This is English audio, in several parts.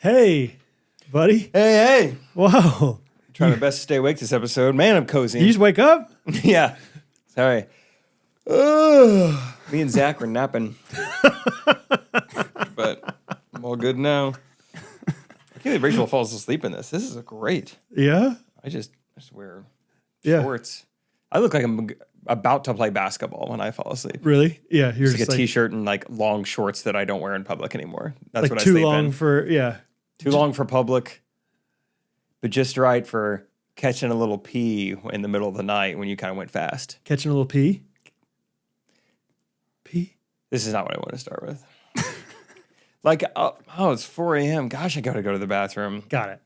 Hey, buddy. Hey. Wow. Trying my best to stay awake this episode. Man, I'm cozy. You just wake up? Yeah. Sorry. Me and Zach were napping. But I'm all good now. I can't believe Rachel falls asleep in this. This is great. Yeah? I just wear Yeah. shorts. I look like I'm about to play basketball when I fall asleep. Really? Yeah. You're Just like a t-shirt and like long shorts that I don't wear in public anymore. That's like what I too sleep long in. for, yeah. Too long for public, but just right for catching a little pee in the middle of the night when you kind of went fast. Catching a little pee? Pee? This is not what I want to start with. Like, it's 4 a.m. Gosh, I got to go to the bathroom. Got it.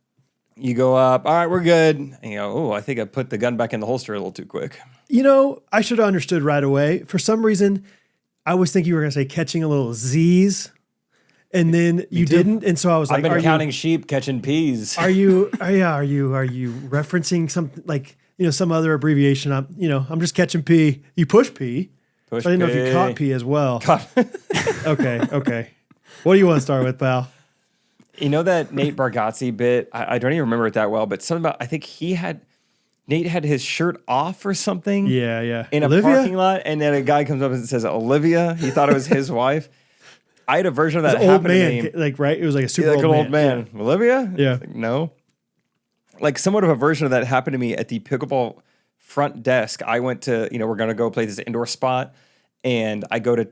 You go up. All right, we're good. And you go, oh, I think I put the gun back in the holster a little too quick. You know, I should have understood right away. For some reason, I was thinking you were going to say catching a little Z's. And then you didn't, and so I was like, I've been counting sheep, catching peas. Are you referencing something like, some other abbreviation? I'm just catching P. You push P. Push I didn't know if P. you caught P as well. Okay. What do you want to start with, pal? You know that Nate Bargatze bit? I don't even remember it that well, but something about, I think Nate had his shirt off or something. Yeah. In a parking lot, and then a guy comes up and says, Olivia. He thought it was his wife. I had a version of that happen to me. Like, right? It was like a super old man. Yeah. Olivia? Yeah. Like, no. Like somewhat of a version of that happened to me at the pickleball front desk. I went to, we're going to go play this indoor spot. And I go to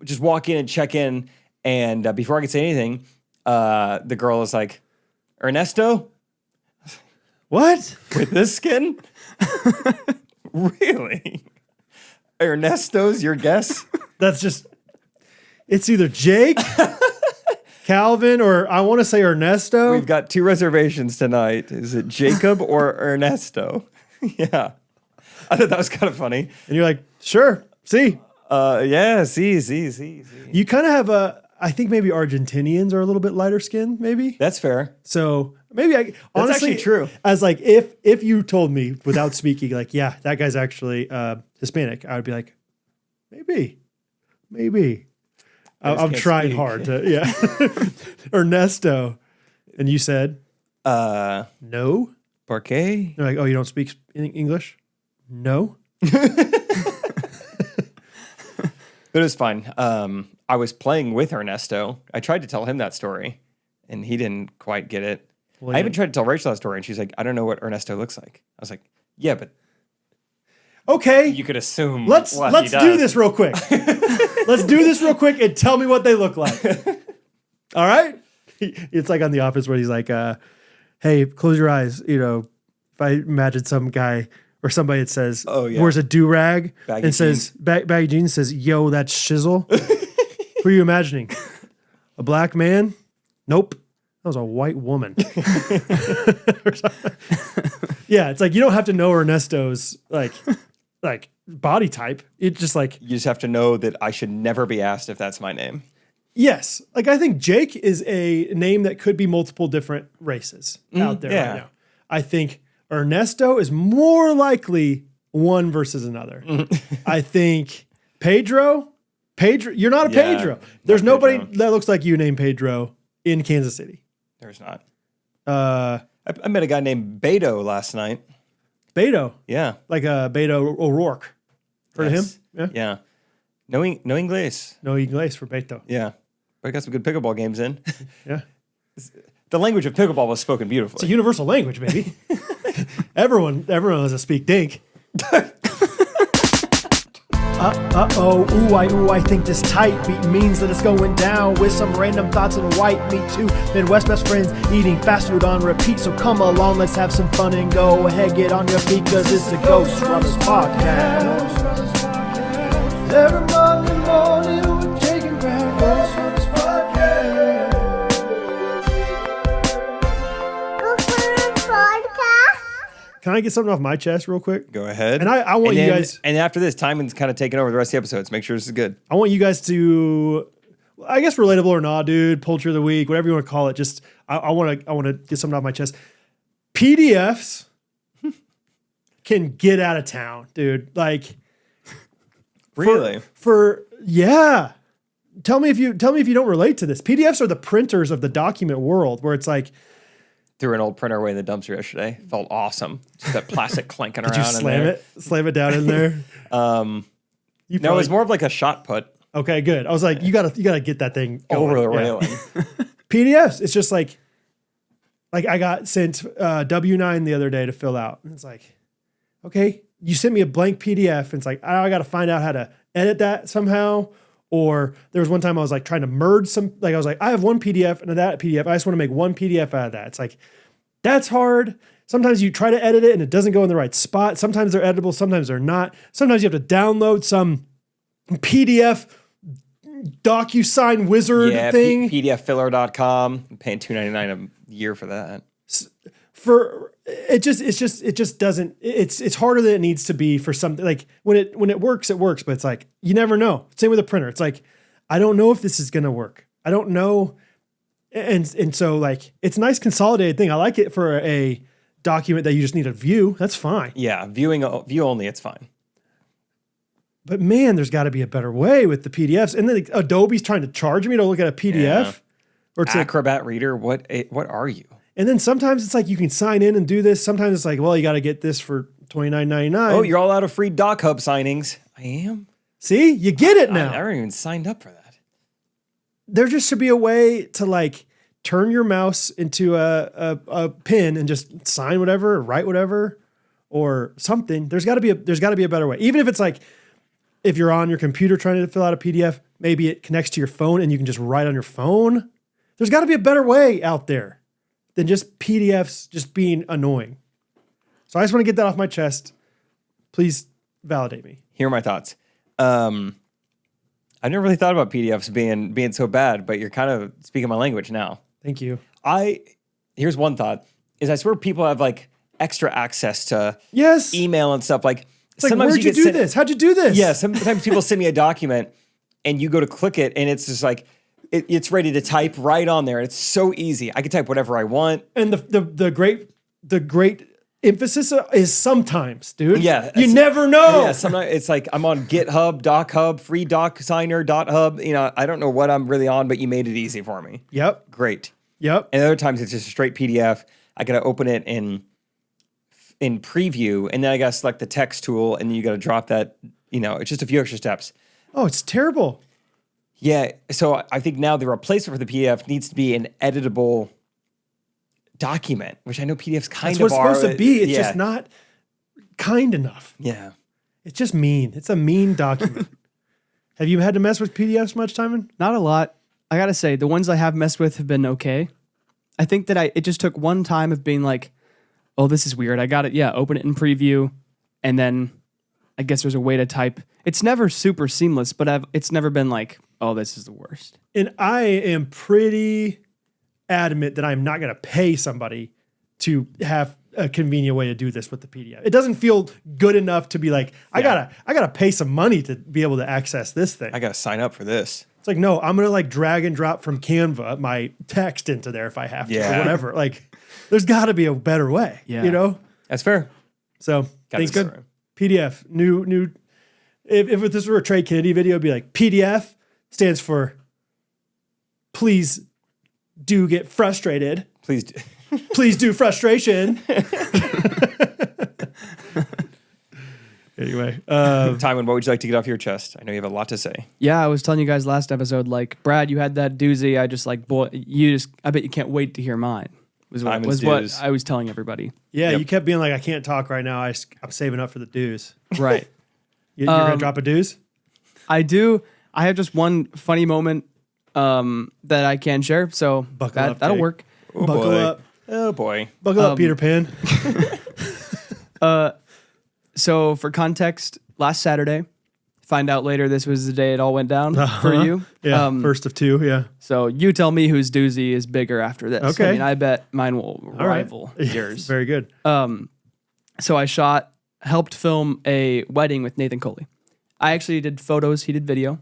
just walk in and check in. And before I could say anything, the girl is like, Ernesto? What? With this skin? Really? Ernesto's your guess? That's just... It's either Jake, Calvin, or I want to say Ernesto. We've got 2 reservations tonight. Is it Jacob or Ernesto? Yeah. I thought that was kind of funny. And you're like, sure, see. Yeah, see. You kind of have I think maybe Argentinians are a little bit lighter skinned, maybe. That's fair. So maybe honestly, That's actually true. As like, if you told me without speaking, like, yeah, that guy's actually Hispanic, I would be like, maybe. I'm trying hard to, yeah. Ernesto. And you said? No. Parquet? You're like, oh, you don't speak English? No. But it was fine. I was playing with Ernesto. I tried to tell him that story, and he didn't quite get it. Well, I even tried to tell Rachel that story, and she's like, I don't know what Ernesto looks like. I was like, yeah, but okay. you could assume. Let's do this real quick. Let's do this real quick and tell me what they look like. All right? It's like on The Office where he's like, hey, close your eyes. If I imagine some guy or somebody that says, wears a do-rag and says, baggy jeans, says, yo, that's shizzle. Who are you imagining? A black man? Nope. That was a white woman. Yeah, it's like you don't have to know Ernesto's like body type. It's just like You just have to know that I should never be asked if that's my name. yes. Like I think Jake is a name that could be multiple different races out there right now. I think Ernesto is more likely one versus another. I think Pedro, you're not a Pedro. There's nobody that looks like you named Pedro in Kansas City. There's not. I met a guy named Beto last night. Beto. Yeah. Like Beto O'Rourke. Heard of him? Yeah. No inglés. No inglés for Beto. Yeah. But I got some good pickleball games in. Yeah. The language of pickleball was spoken beautifully. It's a universal language, baby. Everyone has a speak dink. I think this tight beat means that it's going down with some random thoughts and white meat too. Midwest best friends eating fast food on repeat. So come along, let's have some fun and go ahead, get on your feet, cause it's the Ghostrunners podcast. Every Monday morning we're taking back Ghostrunners podcast. Ghostrunners podcast. Can I get something off my chest real quick? Go ahead. And I want you guys... And after this, Timon's kind of taking over the rest of the episodes. Make sure this is good. I want you guys to, I guess relatable or not, dude, poultry of the week, whatever you want to call it. Just, I want to get something off my chest. PDFs can get out of town, dude. Like... Really? Yeah. tell me if you don't relate to this. PDFs are the printers of the document world, where it's like, Threw an old printer away in the dumpster yesterday. Felt awesome. Just that plastic clanking around. did you slam it down in there? No, it was more of like a shot put Okay, good. I was like, you gotta get that thing going. over the railing. PDFs, it's just like I got sent W9 the other day to fill out. And it's like, okay, you sent me a blank PDF. And it's like, I got to find out how to edit that somehow. Or there was one time I was like trying to merge I was like, I have one PDF and that PDF. I just want to make one PDF out of that. It's like, that's hard. Sometimes you try to edit it and it doesn't go in the right spot. Sometimes they're editable. Sometimes they're not. Sometimes you have to download some PDF DocuSign wizard thing. PDFfiller.com. I'm paying $2.99 a year for that. It just doesn't. It's harder than it needs to be for something. Like when it works, it works. But it's like you never know. Same with a printer. It's like I don't know if this is gonna work. I don't know, and so like it's a nice consolidated thing. I like it for a document that you just need to view. That's fine. Yeah, view only. It's fine. But man, there's got to be a better way with the PDFs. And then like, Adobe's trying to charge me to look at a PDF. Yeah. Or it's Acrobat Reader. What are you? And then sometimes it's like you can sign in and do this. Sometimes it's like, well, you got to get this for $29.99. Oh, you're all out of free Doc Hub signings. I am. See, you get it now. I haven't even signed up for that. There just should be a way to like turn your mouse into a pen and just sign whatever, or write whatever, or something. There's got to be a better way. Even if it's like, if you're on your computer trying to fill out a PDF, maybe it connects to your phone and you can just write on your phone. There's got to be a better way out there than just PDFs just being annoying. So I just want to get that off my chest. Please validate me. Here are my thoughts. I never really thought about PDFs being so bad, but you're kind of speaking my language now. Thank you. Here's one thought, is I swear people have like extra access to yes email and stuff. Like, it's like, where'd you do this? How'd you do this? Yeah, sometimes people send me a document and you go to click it and it's just like, it's ready to type right on there. It's so easy. I can type whatever I want. And the great emphasis is sometimes, dude. Yeah. You never know. Yeah, sometimes it's like I'm on GitHub, Doc Hub, free Doc Signer, .hub. You know, I don't know what I'm really on, but you made it easy for me. Yep. Great. Yep. And other times it's just a straight PDF. I got to open it in preview, and then I got to select the text tool, and then you got to drop that. You know, it's just a few extra steps. Oh, it's terrible. Yeah. So I think now the replacement for the PDF needs to be an editable document, which I know PDFs kind of are. That's what it's supposed to be. It's just not kind enough. Yeah. It's just mean. It's a mean document. Have you had to mess with PDFs much, Timon? Not a lot. I gotta say, the ones I have messed with have been okay. I think that it just took one time of being like, oh, this is weird. I got it. Yeah, open it in preview. And then I guess there's a way to type. It's never super seamless, but it's never been like, oh, this is the worst. And I am pretty adamant that I'm not going to pay somebody to have a convenient way to do this with the PDF. It doesn't feel good enough to be like, I gotta pay some money to be able to access this thing. I got to sign up for this. It's like, no, I'm going to like drag and drop from Canva my text into there if I have to or whatever. Like, there's got to be a better way, you know? That's fair. So, thanks good. PDF, new. If this were a Trey Kennedy video, it'd be like, PDF stands for please do get frustrated. Please do. Please do frustration. Anyway, Timon, what would you like to get off your chest? I know you have a lot to say. Yeah, I was telling you guys last episode, like, Brad, you had that doozy. I just like, boy, I bet you can't wait to hear mine. Was what I was telling everybody. Yeah, you kept being like, I can't talk right now. I'm saving up for the dues. Right. You're gonna drop a dues? I do. I have just one funny moment that I can share. So that'll work. Oh, Buckle up. Oh boy. Buckle up, Peter Pan. So for context, last Saturday, find out later this was the day it all went down for you. Yeah, first of two, yeah. So you tell me whose doozy is bigger after this. Okay. I mean, I bet mine will rival yours. Very good. So I helped film a wedding with Nathan Coley. I actually did photos, he did video.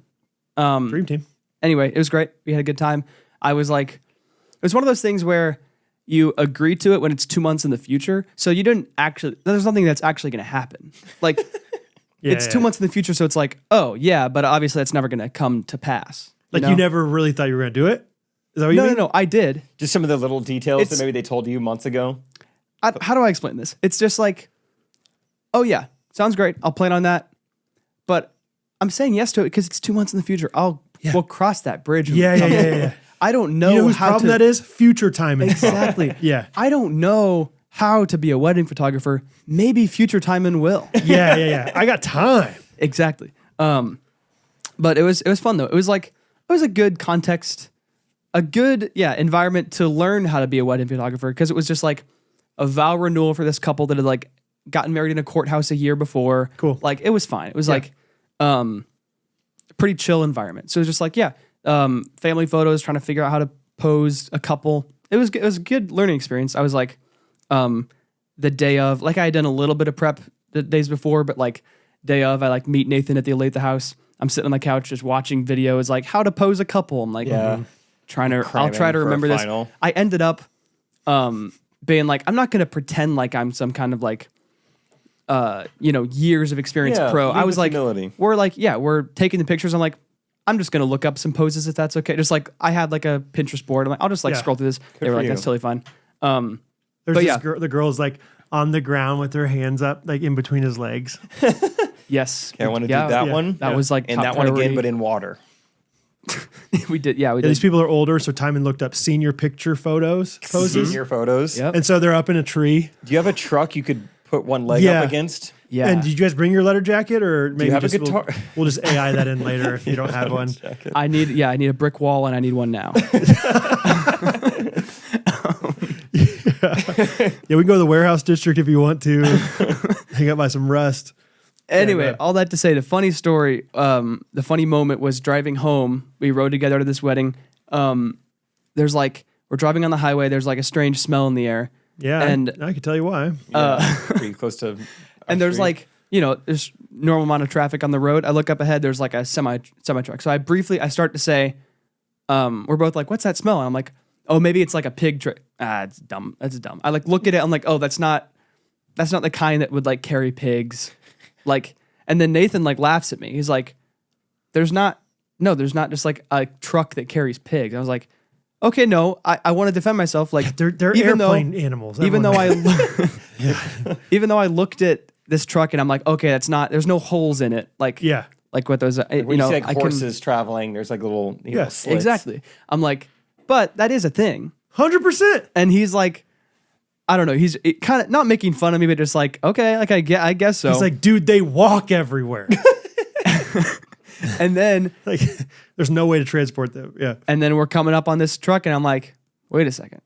Dream team. Anyway, it was great. We had a good time. I was like, it was one of those things where you agree to it when it's 2 months in the future. So you didn't actually, there's nothing that's actually going to happen. Like, it's 2 months in the future. So it's like, oh, yeah, but obviously that's never going to come to pass. Like know? you never really thought you were going to do it? Is that what you mean? No, I did. Just some of the little details It's- that maybe they told you months ago. How do I explain this? It's just like, oh yeah, sounds great. I'll plan on that. But I'm saying yes to it because it's 2 months in the future. We'll cross that bridge. when we Yeah. come to it. I don't know, You know whose how problem to that is? Future Timon. exactly. Yeah. I don't know how to be a wedding photographer. Maybe future Timon will. Yeah. I got time. Exactly. But it was fun though. It was a good context, a good environment to learn how to be a wedding photographer because it was just like a vow renewal for this couple that had like gotten married in a courthouse a year before. Cool. Like it was fine. It was like a pretty chill environment. So it was just like family photos, trying to figure out how to pose a couple. It was a good learning experience. I was like the day of, like I had done a little bit of prep the days before, but like day of, I like meet Nathan at the house. I'm sitting on the couch just watching videos like how to pose a couple. I'm like I'll try to for a remember this. final. I ended up being like, I'm not going to pretend like I'm some kind of like years of experience pro. lead I was with like, humility. we're taking the pictures. I'm like, I'm just going to look up some poses if that's okay. Just like I had like a Pinterest board. I'm like, I'll just like Yeah. scroll through this. They were for like, you. that's totally fine. There's But this yeah. girl, the girl's like on the ground with her hands up, like in between his legs. Yes. Okay, I want to do that yeah. one. That was like and top that one again, priority. but in water. we did. Yeah, we These did. people are older, so Timon looked up senior picture poses. Senior photos. Yep. And so they're up in a tree. Do you have a truck you could put one leg Yeah. up against? Yeah. And did you guys bring your letter jacket, or maybe you have a just guitar? We'll just AI that in later if you don't have one. I need a brick wall and I need one now. Yeah, we can go to the warehouse district if you want to. Hang out by some rust. Anyway, Yeah. all that to say, the funny story, the funny moment was driving home. We rode together to this wedding. There's like, we're driving on the highway. There's like a strange smell in the air. Yeah, And- I can tell you why. Pretty close to. And there's street. like, there's normal amount of traffic on the road. I look up ahead, there's like a semi truck. So I start to say, we're both like, what's that smell? And I'm like, oh, maybe it's like a pig truck. It's dumb. That's dumb. I like look at it. I'm like, oh, that's not the kind that would like carry pigs. Like, and then Nathan like laughs at me. He's like, there's not just like a truck that carries pigs. I was like, okay, no, I want to defend myself. Like They're even though- airplane animals. even though Everyone- even though I looked at this truck and I'm like, okay, there's no holes in it. Like, yeah, like what those, when you see like I can, horses traveling, there's like little Yeah, slits. exactly. I'm like, but that is a thing. 100%. And he's like, I don't know. He's kind of not making fun of me, but just like, okay, like I guess so. He's like, dude, they walk everywhere. and then Like, there's no way to transport them. Yeah. we're coming up on this truck, and I'm like, wait a second,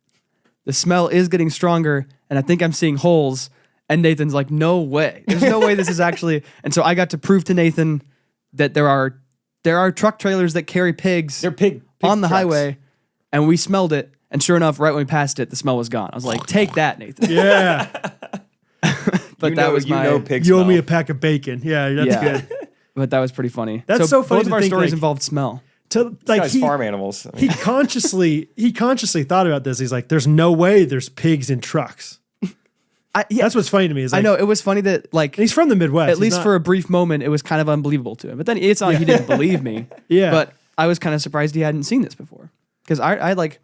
the smell is getting stronger, and I think I'm seeing holes. And Nathan's like, no way. There's no way this is actually. And so I got to prove to Nathan that there are truck trailers that carry pigs. They're pig on the trucks. highway, and we smelled it. And sure enough, right when we passed it, the smell was gone. I was like, take that, Nathan. Yeah. But that was my. pig You owe smell. me a pack of bacon. Yeah, that's Yeah. good. But that was pretty funny. That's so funny Both to of our think, stories like- involved smell. To, like Guys, he, farm animals. I mean, he consciously thought about this. He's like, there's no way there's pigs in trucks. That's what's funny to me. Is like, I know it was funny that like he's from the Midwest. at least for a brief moment it was kind of unbelievable to him. But then it's not like he didn't believe me. Yeah. But I was kind of surprised he hadn't seen this before because I had like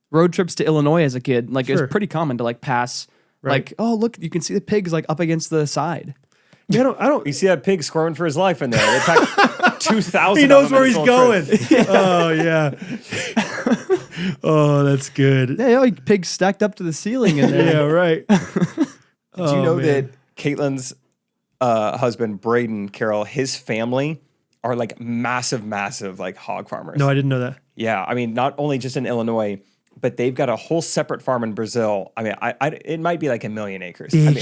road trips to Illinois as a kid. Like it Sure. was pretty common to like pass. Right. Like, oh look, you can see the pigs like up against the side. I don't. you see that pig squirming for his life in there. They packed 2,000. He knows of them where in he's his whole going. trip. Oh yeah. Oh, that's good. Yeah, like pigs stacked up to the ceiling in there. Yeah, right. Do you know that Caitlin's husband, Braden Carroll, his family are like massive like hog farmers? No, I didn't know that. Yeah, I mean, not only just in Illinois, but they've got a whole separate farm in Brazil. I mean, it might be like 1 million acres. I mean,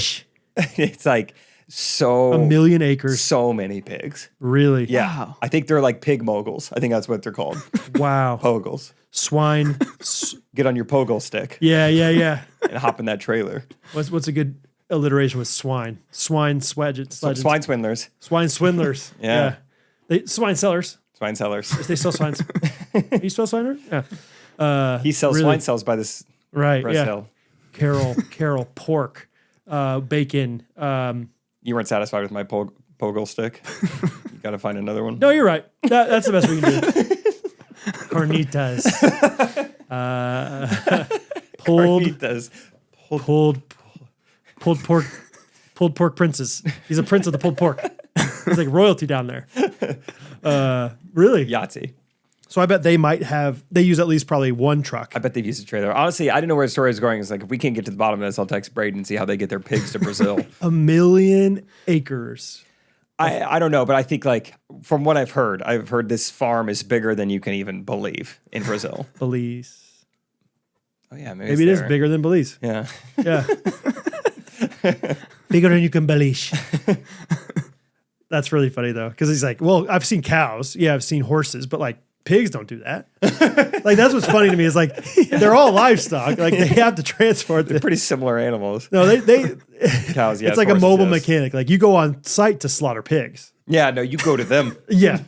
it's like so 1 million acres. so many pigs. Really? Yeah, Wow. I think they're like pig moguls. I think that's what they're called. Wow. Pogles. Swine. Get on your pogle stick Yeah. and hop in that trailer. What's a good alliteration with swine? Swine swedgets. Swine swindlers, Swine swindlers. Yeah. They swine sellers. swine sellers. They sell swines. You spell swiner? Yeah. He sells Really? swine cells by this Right. breast Yeah. hill. Carol, pork, bacon. You weren't satisfied with my pogle stick. You got to find another one. No, you're right. That's the best we can do. Carnitas. Pulled Carnitas. pulled pork princes. He's a prince of the pulled pork. He's like royalty down there. Really? Yahtzee. So I bet they use at least probably one truck. I bet they've used a trailer. Honestly, I didn't know where the story was going. It's like, if we can't get to the bottom of this, I'll text Braden and see how they get their pigs to Brazil. 1 million acres. I don't know, but I think like from what I've heard this farm is bigger than you can even believe in Brazil. Belize. Oh yeah, maybe Maybe it is there. bigger than Belize. Yeah. Yeah. Bigger than you can believe. That's really funny though. Cause he's like, well, I've seen cows. Yeah, I've seen horses, but like pigs don't do that. Like that's what's funny to me is like they're all livestock. Like they have to transport They're pretty similar animals. No, they Cows, yeah. it's like a mobile mechanic. Like you go on site to slaughter pigs. Yeah, no, you go to them. Yeah.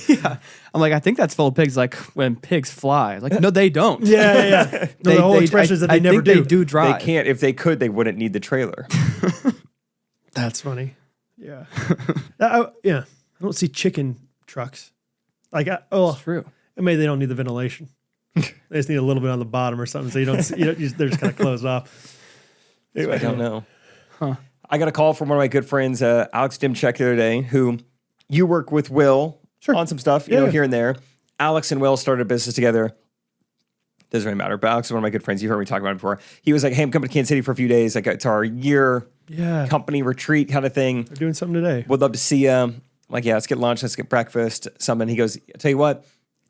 Yeah. I'm like, I think that's full of pigs. Like when pigs fly. Like, no, they don't. Yeah. No, the whole expression is that they never think do. They do drive. They can't. If they could, they wouldn't need the trailer. That's funny. Yeah. Yeah. I don't see chicken trucks. Like, True. maybe they don't need the ventilation. They just need a little bit on the bottom or something. So they're just kind of closed off. Anyway, I don't know. Huh. I got a call from one of my good friends, Alex Dimchek, the other day, who you work with Will on some stuff, you know, here and there. Alex and Will started a business together. Doesn't really matter, but Alex is one of my good friends. You heard me talk about it before. He was like, hey, I'm coming to Kansas City for a few days. Like, it's our year company retreat kind of thing. They're doing something today. Would love to see you. I'm like, yeah, let's get lunch. Let's get breakfast. Something. He goes, I'll tell you what,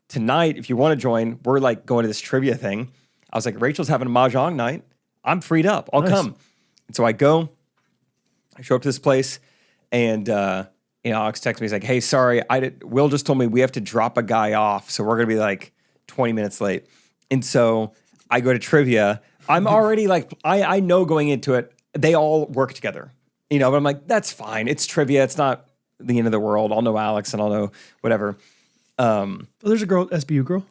tonight, if you want to join, we're like going to this trivia thing. I was like, Rachel's having a mahjong night. I'm freed up. I'll come. And so I go. I show up to this place, and Alex texts me. He's like, "Hey, sorry, Will just told me we have to drop a guy off, so we're gonna be like 20 minutes late." And so I go to trivia. I'm already like, I know going into it, they all work together, you know. But I'm like, that's fine. It's trivia. It's not the end of the world. I'll know Alex, and I'll know whatever. There's a girl, SBU girl.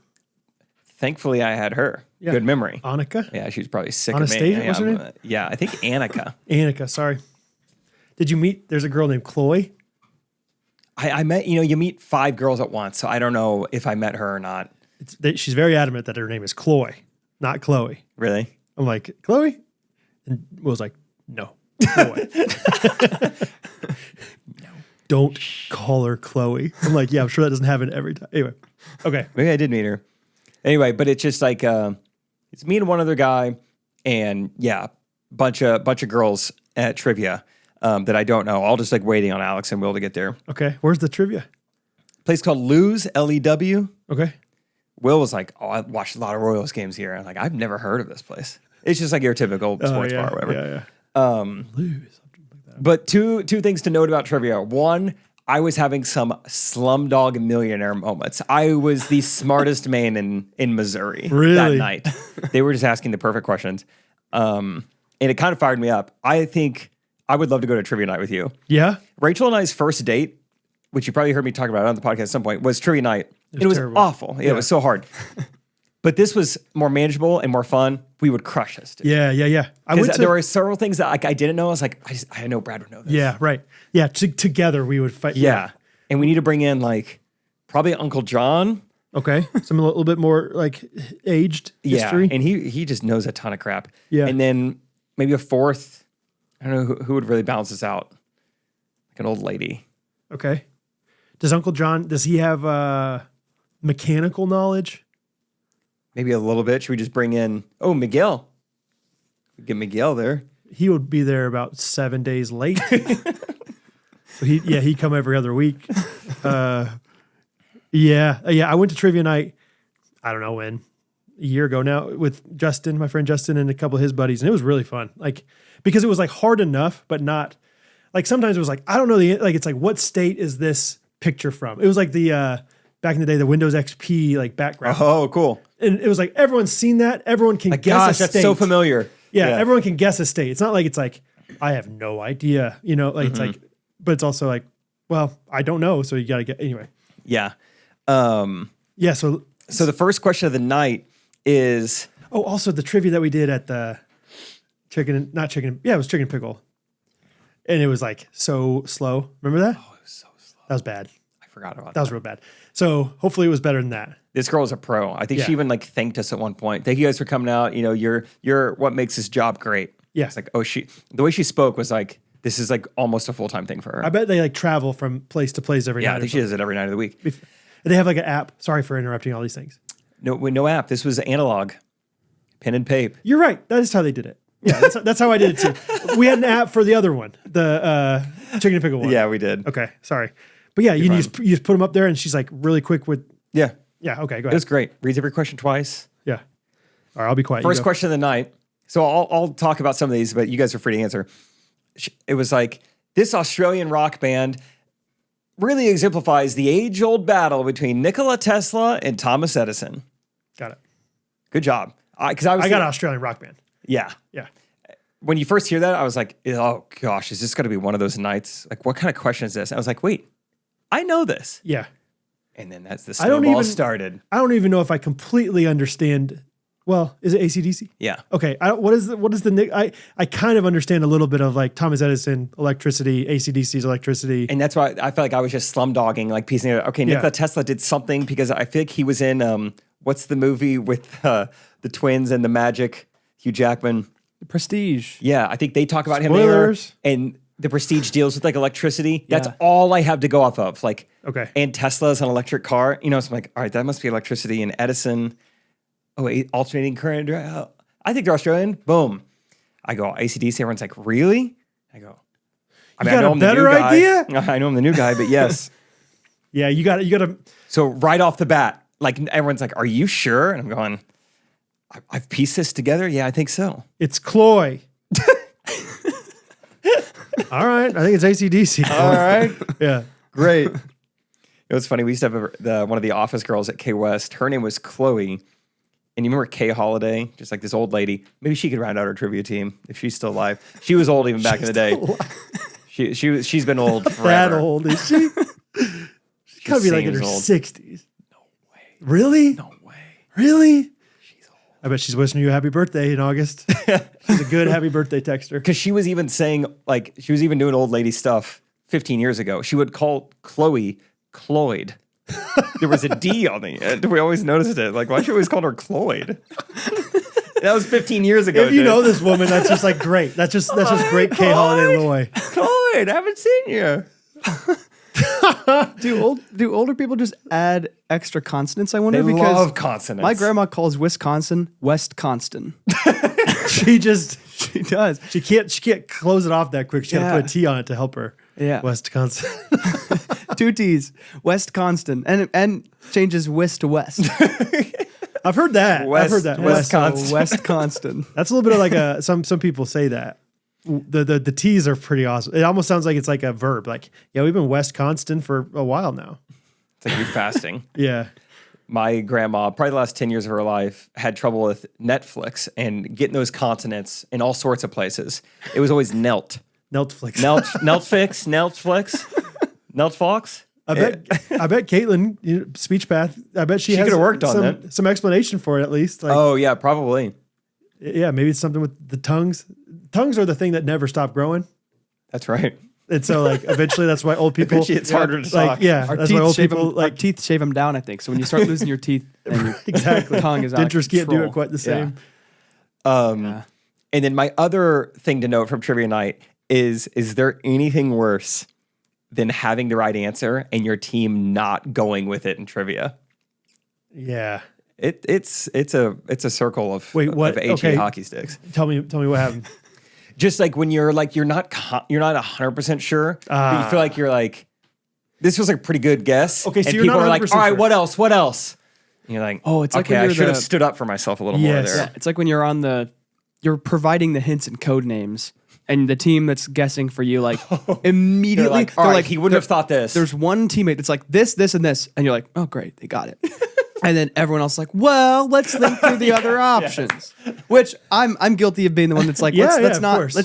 Thankfully, I had her. Yeah. Good memory. Annika. Yeah, she was probably sick Anastasia, of me. what's her name? Yeah, I think Annika. Annika. Sorry. Did you meet? There's a girl named Chloe. I met, you meet 5 girls at once, so I don't know if I met her or not. She's very adamant that her name is Chloe, not Chloe. Really? I'm like, Chloe? And Will's like, no. Chloe. No. Don't call her Chloe. I'm like, yeah, I'm sure that doesn't happen every time. Anyway. Okay. Maybe I did meet her. Anyway, but it's just like, it's me and one other guy, and yeah, bunch of girls at trivia that I don't know. All just like waiting on Alex and Will to get there. Okay. Where's the trivia? Place called Lou's, Lew. Okay. Will was like, oh, I watched a lot of Royals games here. I'm like, I've never heard of this place. It's just like your typical sports bar or whatever. Yeah. Lose. But two things to note about trivia. One, I was having some Slumdog Millionaire moments. I was the smartest man in Missouri that night. They were just asking the perfect questions. And it kind of fired me up. I think I would love to go to trivia night with you. Yeah. Rachel and I's first date, which you probably heard me talk about on the podcast at some point, was trivia night. It was awful. Yeah. It was so hard. But this was more manageable and more fun. We would crush this. Yeah. There were several things that I didn't know. I was like, I know Brad would know this. Yeah, right. Yeah, together we would fight. Yeah. And we need to bring in like probably Uncle John. Okay. Some a little bit more like aged history. Yeah. And he just knows a ton of crap. Yeah. And then maybe a fourth, I don't know who would really balance this out. Like an old lady. Okay. Does Uncle John, does he have mechanical knowledge? Maybe a little bit. Should we just bring in, Miguel? Get Miguel there. He would be there about 7 days late. So he'd come every other week. Yeah. I went to trivia night, I don't know when, a year ago now, with Justin, my friend Justin, and a couple of his buddies, and it was really fun. Like, because it was like hard enough, but not like sometimes it was like, I don't know it's like, what state is this picture from? It was like the back in the day, the Windows XP like background. Oh, cool. And it was like everyone's seen that. Everyone can guess gosh, a state. that's so familiar. Yeah, everyone can guess a state. It's not like it's like, I have no idea, it's like, but it's also like, well, I don't know. So you got to get, anyway. Yeah. Yeah. So the first question of the night is. Oh, also the trivia that we did at the not chicken. Yeah, it was chicken pickle. And it was like so slow. Remember that? Oh, it was so slow. That was bad. I forgot about That was real bad. So hopefully it was better than that. This girl is a pro. I think she even like thanked us at one point. Thank you guys for coming out. You know, you're what makes this job great. Yeah. It's like, the way she spoke was like, this is like almost a full-time thing for her. I bet they like travel from place to place every night. I think she does it every night of the week. They have like an app. Sorry for interrupting all these things. No app. This was analog, pen and paper. You're right. That is how they did it. Yeah, that's how I did it too. We had an app for the other one, the chicken and pickle one. Yeah, we did. Okay, sorry. But yeah, you just put them up there and she's like really quick with. Yeah. Yeah, okay, go It was ahead. great. Reads every question twice. Yeah. All right, I'll be quiet. First question of the night. So I'll talk about some of these, but you guys are free to answer. It was like, this Australian rock band really exemplifies the age-old battle between Nikola Tesla and Thomas Edison. Got it. Good job. I got an Australian rock band. Yeah. Yeah. When you first hear that, I was like, oh gosh, is this going to be one of those nights? Like, what kind of question is this? I was like, wait, I know this. Yeah. And then that's the snowball started. I don't even know if I completely understand. Well, is it AC/DC? Yeah. Okay. What is the I kind of understand a little bit of like Thomas Edison, electricity, AC/DC's electricity. And that's why I felt like I was just slumdogging, like piecing it. Okay, Nikola Tesla did something because I feel like he was in what's the movie with the twins and the magic, Hugh Jackman. The Prestige. Yeah, I think they talk about Spoilers. him there. And the Prestige deals with like electricity. That's all I have to go off of. Like, okay. And Tesla's an electric car. You know, so I'm like, all right, that must be electricity. And Edison, alternating current. I think they're Australian. Boom. I go, AC/DC. Everyone's like, really? I go, I got a better idea? I know I'm the new guy, but yes. Yeah, you got to. So right off the bat, like everyone's like, are you sure? And I'm going, I've pieced this together. Yeah, I think so. It's Cloy. All right. I think it's AC/DC. All right. Yeah. Great. It was funny. We used to have one of the office girls at K West. Her name was Chloe. And you remember Kay Holiday? Just like this old lady. Maybe she could round out our trivia team if she's still alive. She was old even back in the day. She's been old forever. That old, is she? She's gotta be like in her 60s. No way. Really? No way. Really? She's old. I bet she's wishing you a happy birthday in August. She's a good happy birthday texter. Because she was even saying, like, she was even doing old lady stuff 15 years ago. She would call Chloe Cloyd. There was a D on the end. We always noticed it. Like, why she always called her Cloyd? That was 15 years ago. If you know this woman, that's just like great. That's just great Kay Holiday Loy. Cloyd, I haven't seen you. Do older people just add extra consonants? I wonder They because love consonants. my grandma calls Wisconsin West Constant. She does. She can't close it off that quick. She got to put a T on it to help her. Yeah. Wisconsin. 2 T's. West Constant. And changes West to West. I've heard that. West So West Constant. That's a little bit of like a some people say that. The T's are pretty awesome. It almost sounds like it's like a verb. Like, yeah, we've been West Constant for a while now. It's like you're fasting. Yeah. My grandma, probably the last 10 years of her life, had trouble with Netflix and getting those consonants in all sorts of places. It was always Nelt. Neltflix. Neltflix. Neltfox. I bet Caitlin, speech path. I bet she has could have worked on that. Some explanation for it at least. Like, Oh yeah, probably. yeah, maybe it's something with the tongues. Tongues are the thing that never stop growing, That's right. and so like eventually that's why old people. Eventually it's harder to talk. Like, yeah, Our that's why old teeth people our teeth shave them down, I think. So when you start losing your teeth, then your exactly tongue is out of dentures can't do control. it quite the same. Yeah. And then my other thing to note from trivia night is there anything worse than having the right answer and your team not going with it in trivia? Yeah. It's a circle of what? of HE Okay. hockey sticks. Tell me what happened. Just like when you're like you're not 100% sure, but you feel like you're like this was a pretty good guess. Okay, so and you're people not are like, 100% all right, sure. what else? What else? And you're like, Oh, it's like okay, when I you're should have the- stood up for myself a little more Yes. there. Yeah, it's like when you're providing the hints and code names, and the team that's guessing for you, like immediately, They're like, all right, he wouldn't have thought this. There's one teammate that's like this, this, and this, and you're like, oh great, they got it. And then everyone else is like, well, let's think through the other options. Which I'm guilty of being the one that's like, let's of not course.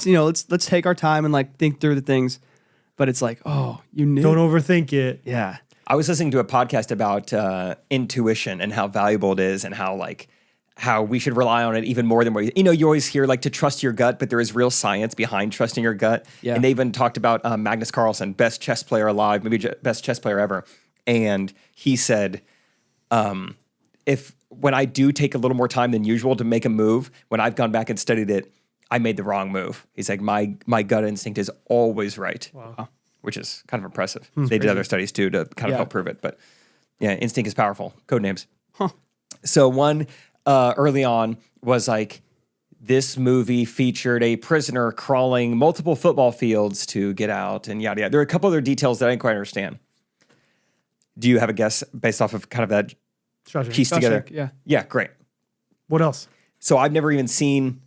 let's take our time and like think through the things. But it's like, oh, you knew. Don't overthink it. Yeah. I was listening to a podcast about intuition and how valuable it is and how we should rely on it even more than you always hear like to trust your gut, but there is real science behind trusting your gut. Yeah. And they even talked about Magnus Carlsen, best chess player alive, maybe best chess player ever. and he said, if when I do take a little more time than usual to make a move, when I've gone back and studied it, I made the wrong move. He's like, my gut instinct is always right. Wow. Which is kind of impressive. They did other studies too to kind of help prove it. But yeah, instinct is powerful. Code names. So one early on was like, this movie featured a prisoner crawling multiple football fields to get out and yada yada. There are a couple other details that I didn't quite understand. Do you have a guess based off of kind of that Shawshank. piece together? Yeah. Yeah, great. What else? So I've never even seen,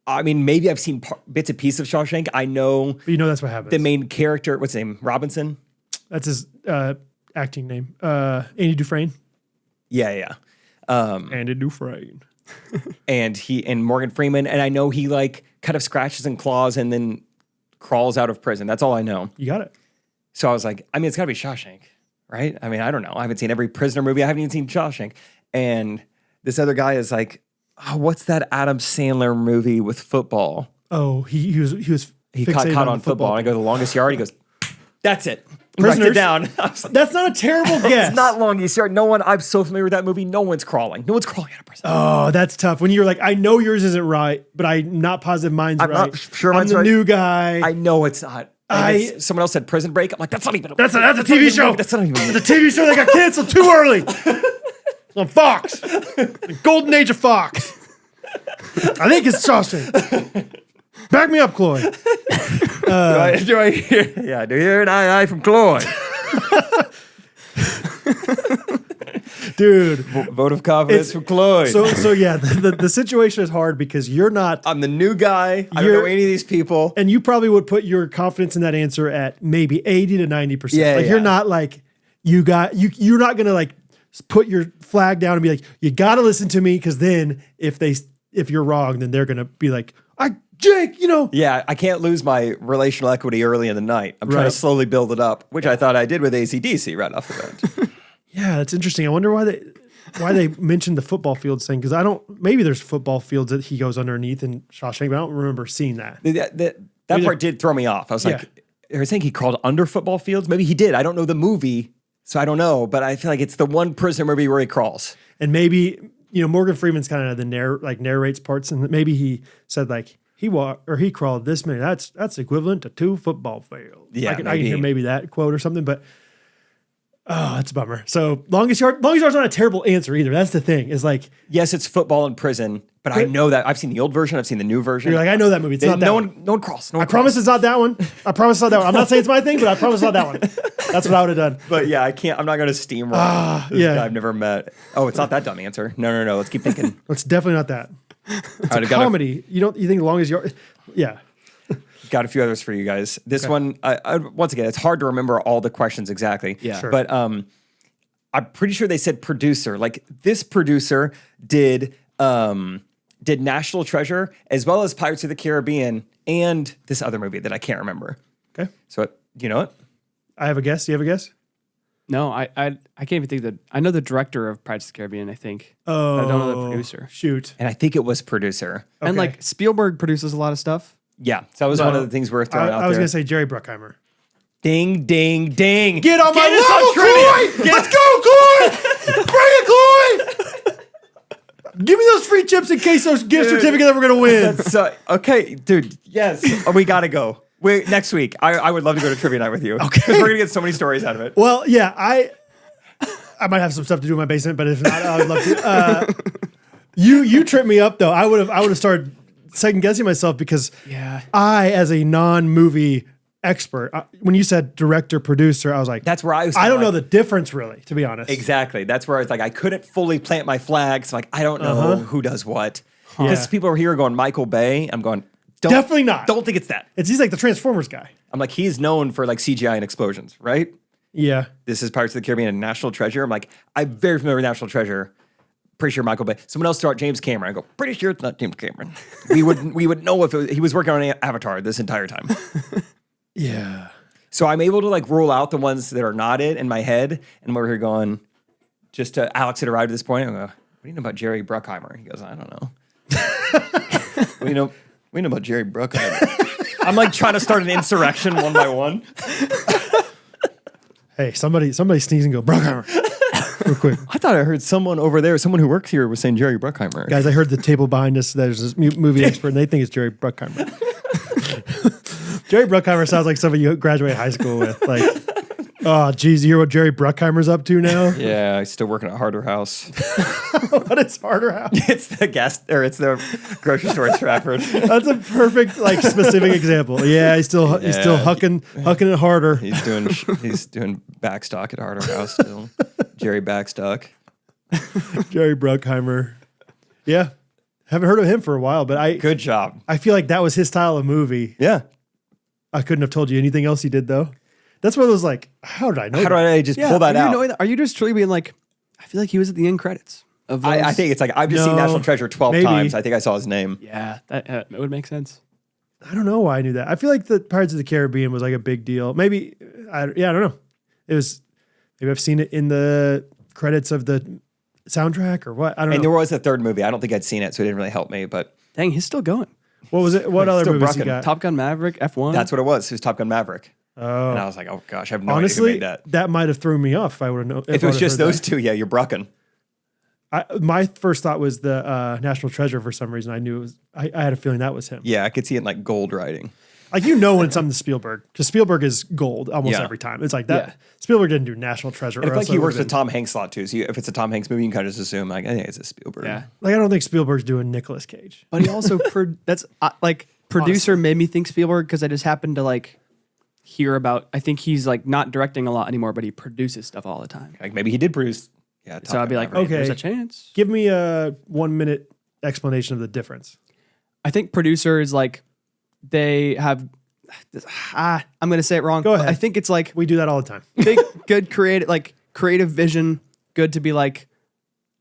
I mean, maybe I've seen bits and pieces of Shawshank. I know But you know that's what happens. the main character, what's his name? Robinson? That's his acting name. Andy Dufresne. Yeah. Andy Dufresne. And Morgan Freeman. And I know he like kind of scratches and claws and then crawls out of prison. That's all I know. You got it. So I was like, I mean, it's got to be Shawshank, right? I mean, I don't know. I haven't seen every prisoner movie. I haven't even seen Shawshank. And this other guy is like, oh, what's that Adam Sandler movie with football? Oh, he was He fixated caught on football. And I go, the longest yard. He goes, that's it. Writes Prisoners. it down. I was like, That's not a terrible guess. it's not longest yard. No one, I'm so familiar with that movie. No one's crawling. No one's crawling out of prison. Oh, that's tough. When you're like, I know yours isn't right, but I'm not positive mine's I'm right. not sure I'm mine's the right. new guy. I know it's not. And someone else said Prison Break. I'm like, that's not even. That's a not TV even show. That's not even. It's a TV show that got canceled too early on Fox. The golden age of Fox. I think it's Shawshank. Back me up, Chloe. do I hear? Yeah, do you hear an aye from Chloe? Dude. Vote of confidence from Chloe. So yeah, the situation is hard because you're not, I'm the new guy. I don't You're- know any of these people. and you probably would put your confidence in that answer at maybe 80 to 90%. Yeah, like yeah. you're not like, you're not gonna like put your flag down and be like, you gotta listen to me, because then if you're wrong, then they're gonna be like, Jake, Yeah, I can't lose my relational equity early in the night. I'm trying Right. to slowly build it up, which I thought I did with AC/DC right off the bat. Yeah, that's interesting. I wonder why they mentioned the football fields thing, because maybe there's football fields that he goes underneath in Shawshank, but I don't remember seeing that. That part did throw me off. I was like, I was thinking he crawled under football fields. Maybe he did. I don't know the movie, so I don't know. But I feel like it's the one prisoner movie where he crawls. And maybe, Morgan Freeman's kind of the narrates parts, and maybe he said like he crawled this many. That's equivalent to 2 football fields. Yeah, I can maybe. hear maybe that quote or something, but that's a bummer. So longest yard's not a terrible answer either. That's the thing. Is like Yes, it's football in prison, but I know that I've seen the old version. I've seen the new version. you're like, I know that movie. It's not that no one. one crawls. No I one promise crawls. it's not that one. I promise it's not that one. I'm not saying it's my thing, but I promise it's not that one. That's what I would have done. But yeah, I can't. I'm not going to steamroll this yeah. guy I've never met. Oh, it's not that dumb answer. No. Let's keep thinking. It's definitely not that. It's a Comedy. You think long as you're, yeah. Got a few others for you guys. This one, once again, it's hard to remember all the questions exactly. Yeah. Sure. But I'm pretty sure they said producer. Like this producer did National Treasure as well as Pirates of the Caribbean and this other movie that I can't remember. Okay. So do you know it? I have a guess. Do you have a guess? No, I can't even think that. I know the director of Pirates of the Caribbean, I think. Oh, But I don't know the producer. Shoot. And I think it was producer. And Okay. like Spielberg produces a lot of stuff. Yeah. So that was one of the things we're throwing out I was there. going to say Jerry Bruckheimer. Ding, ding, ding. Get on my us level, on trivia. Chloe! Let's go, Chloe! Bring it, Chloe! Give me those free chips in case those gift certificate that we're going to win. So, okay, dude. Yes, we gotta go. Next week. I would love to go to trivia night with you. Okay, we're gonna get so many stories out of it. Well, yeah, I might have some stuff to do in my basement, but if not, I would love to. You tripped me up though. I would have started second guessing myself because I, as a non-movie expert, when you said director producer, I was like, That's where I was. I don't know the difference really, to be honest. Exactly. That's where I was like, I couldn't fully plant my flag. So like, I don't know who does what. Because people are here going Michael Bay. I'm going. Definitely not. Don't think it's that. He's like the Transformers guy. I'm like, he's known for like CGI and explosions, right? Yeah. This is Pirates of the Caribbean and National Treasure. I'm like, I'm very familiar with National Treasure. Pretty sure Michael Bay. Someone else thought James Cameron. I go, pretty sure it's not James Cameron. we would know if he was working on Avatar this entire time. Yeah. So I'm able to like rule out the ones that are not it in my head. And I'm over here going, just to Alex had arrived at this point. I go, what do you know about Jerry Bruckheimer? He goes, I don't know. What do you know about Jerry Bruckheimer? I'm like trying to start an insurrection one by one. Hey, somebody sneeze and go, Bruckheimer. Real quick. I thought I heard someone over there, someone who works here was saying Jerry Bruckheimer. Guys, I heard the table behind us. There's this movie expert, and they think it's Jerry Bruckheimer. Jerry Bruckheimer sounds like somebody you graduate high school with. Like, oh, geez, you hear what Jerry Bruckheimer's up to now? Yeah, he's still working at Harder House. What is Harder House? It's the grocery store in Stratford. That's a perfect, like, specific example. Yeah, he's still hucking it harder. He's doing backstock at Harder House still. Jerry Backstock. Jerry Bruckheimer. Yeah. Haven't heard of him for a while, but Good job. I feel like that was his style of movie. Yeah. I couldn't have told you anything else he did, though. That's one of those, like, how did I know How do I just pull that out? Are you just truly being like, I feel like he was at the end credits of those? I think it's like, I've just seen National Treasure 12 maybe. times. I think I saw his name. Yeah, that would make sense. I don't know why I knew that. I feel like the Pirates of the Caribbean was like a big deal. Maybe, I don't know. It was, maybe I've seen it in the credits of the soundtrack or what. I don't know. And there was a third movie. I don't think I'd seen it, so it didn't really help me, but Dang, he's still going. What was it? What other still movies he Bruckin. got? Top Gun Maverick, F1. that's what it was. It was Top Gun Maverick. Oh. And I was like, oh gosh, I have no Honestly, idea who made that. might have thrown me off if I would have known. If it was just those two, yeah, you're Bruckin. My first thought was the National Treasure for some reason. I knew it was, I had a feeling that was him. Yeah, I could see it in like gold writing. Like, when it's something Spielberg, because Spielberg is gold almost Yeah. every time. It's like that. Yeah. Spielberg didn't do National Treasure. And or I feel else like he it works would've with been- Tom Hanks a lot too. So if it's a Tom Hanks movie, you can kind of just assume like, I think it's a Spielberg. Yeah. Like, I don't think Spielberg's doing Nicolas Cage. But he also, producer made me think Spielberg because I just happened to like hear about, I think he's like not directing a lot anymore, but he produces stuff all the time. Like maybe he did produce. Yeah. So I'd be like, Maverick. okay. there's a chance. Give me a 1 minute explanation of the difference. I think producer is like, they have, I'm going to say it wrong. Go but ahead. I think it's like We do that all the time. big, good creative vision, good to be like,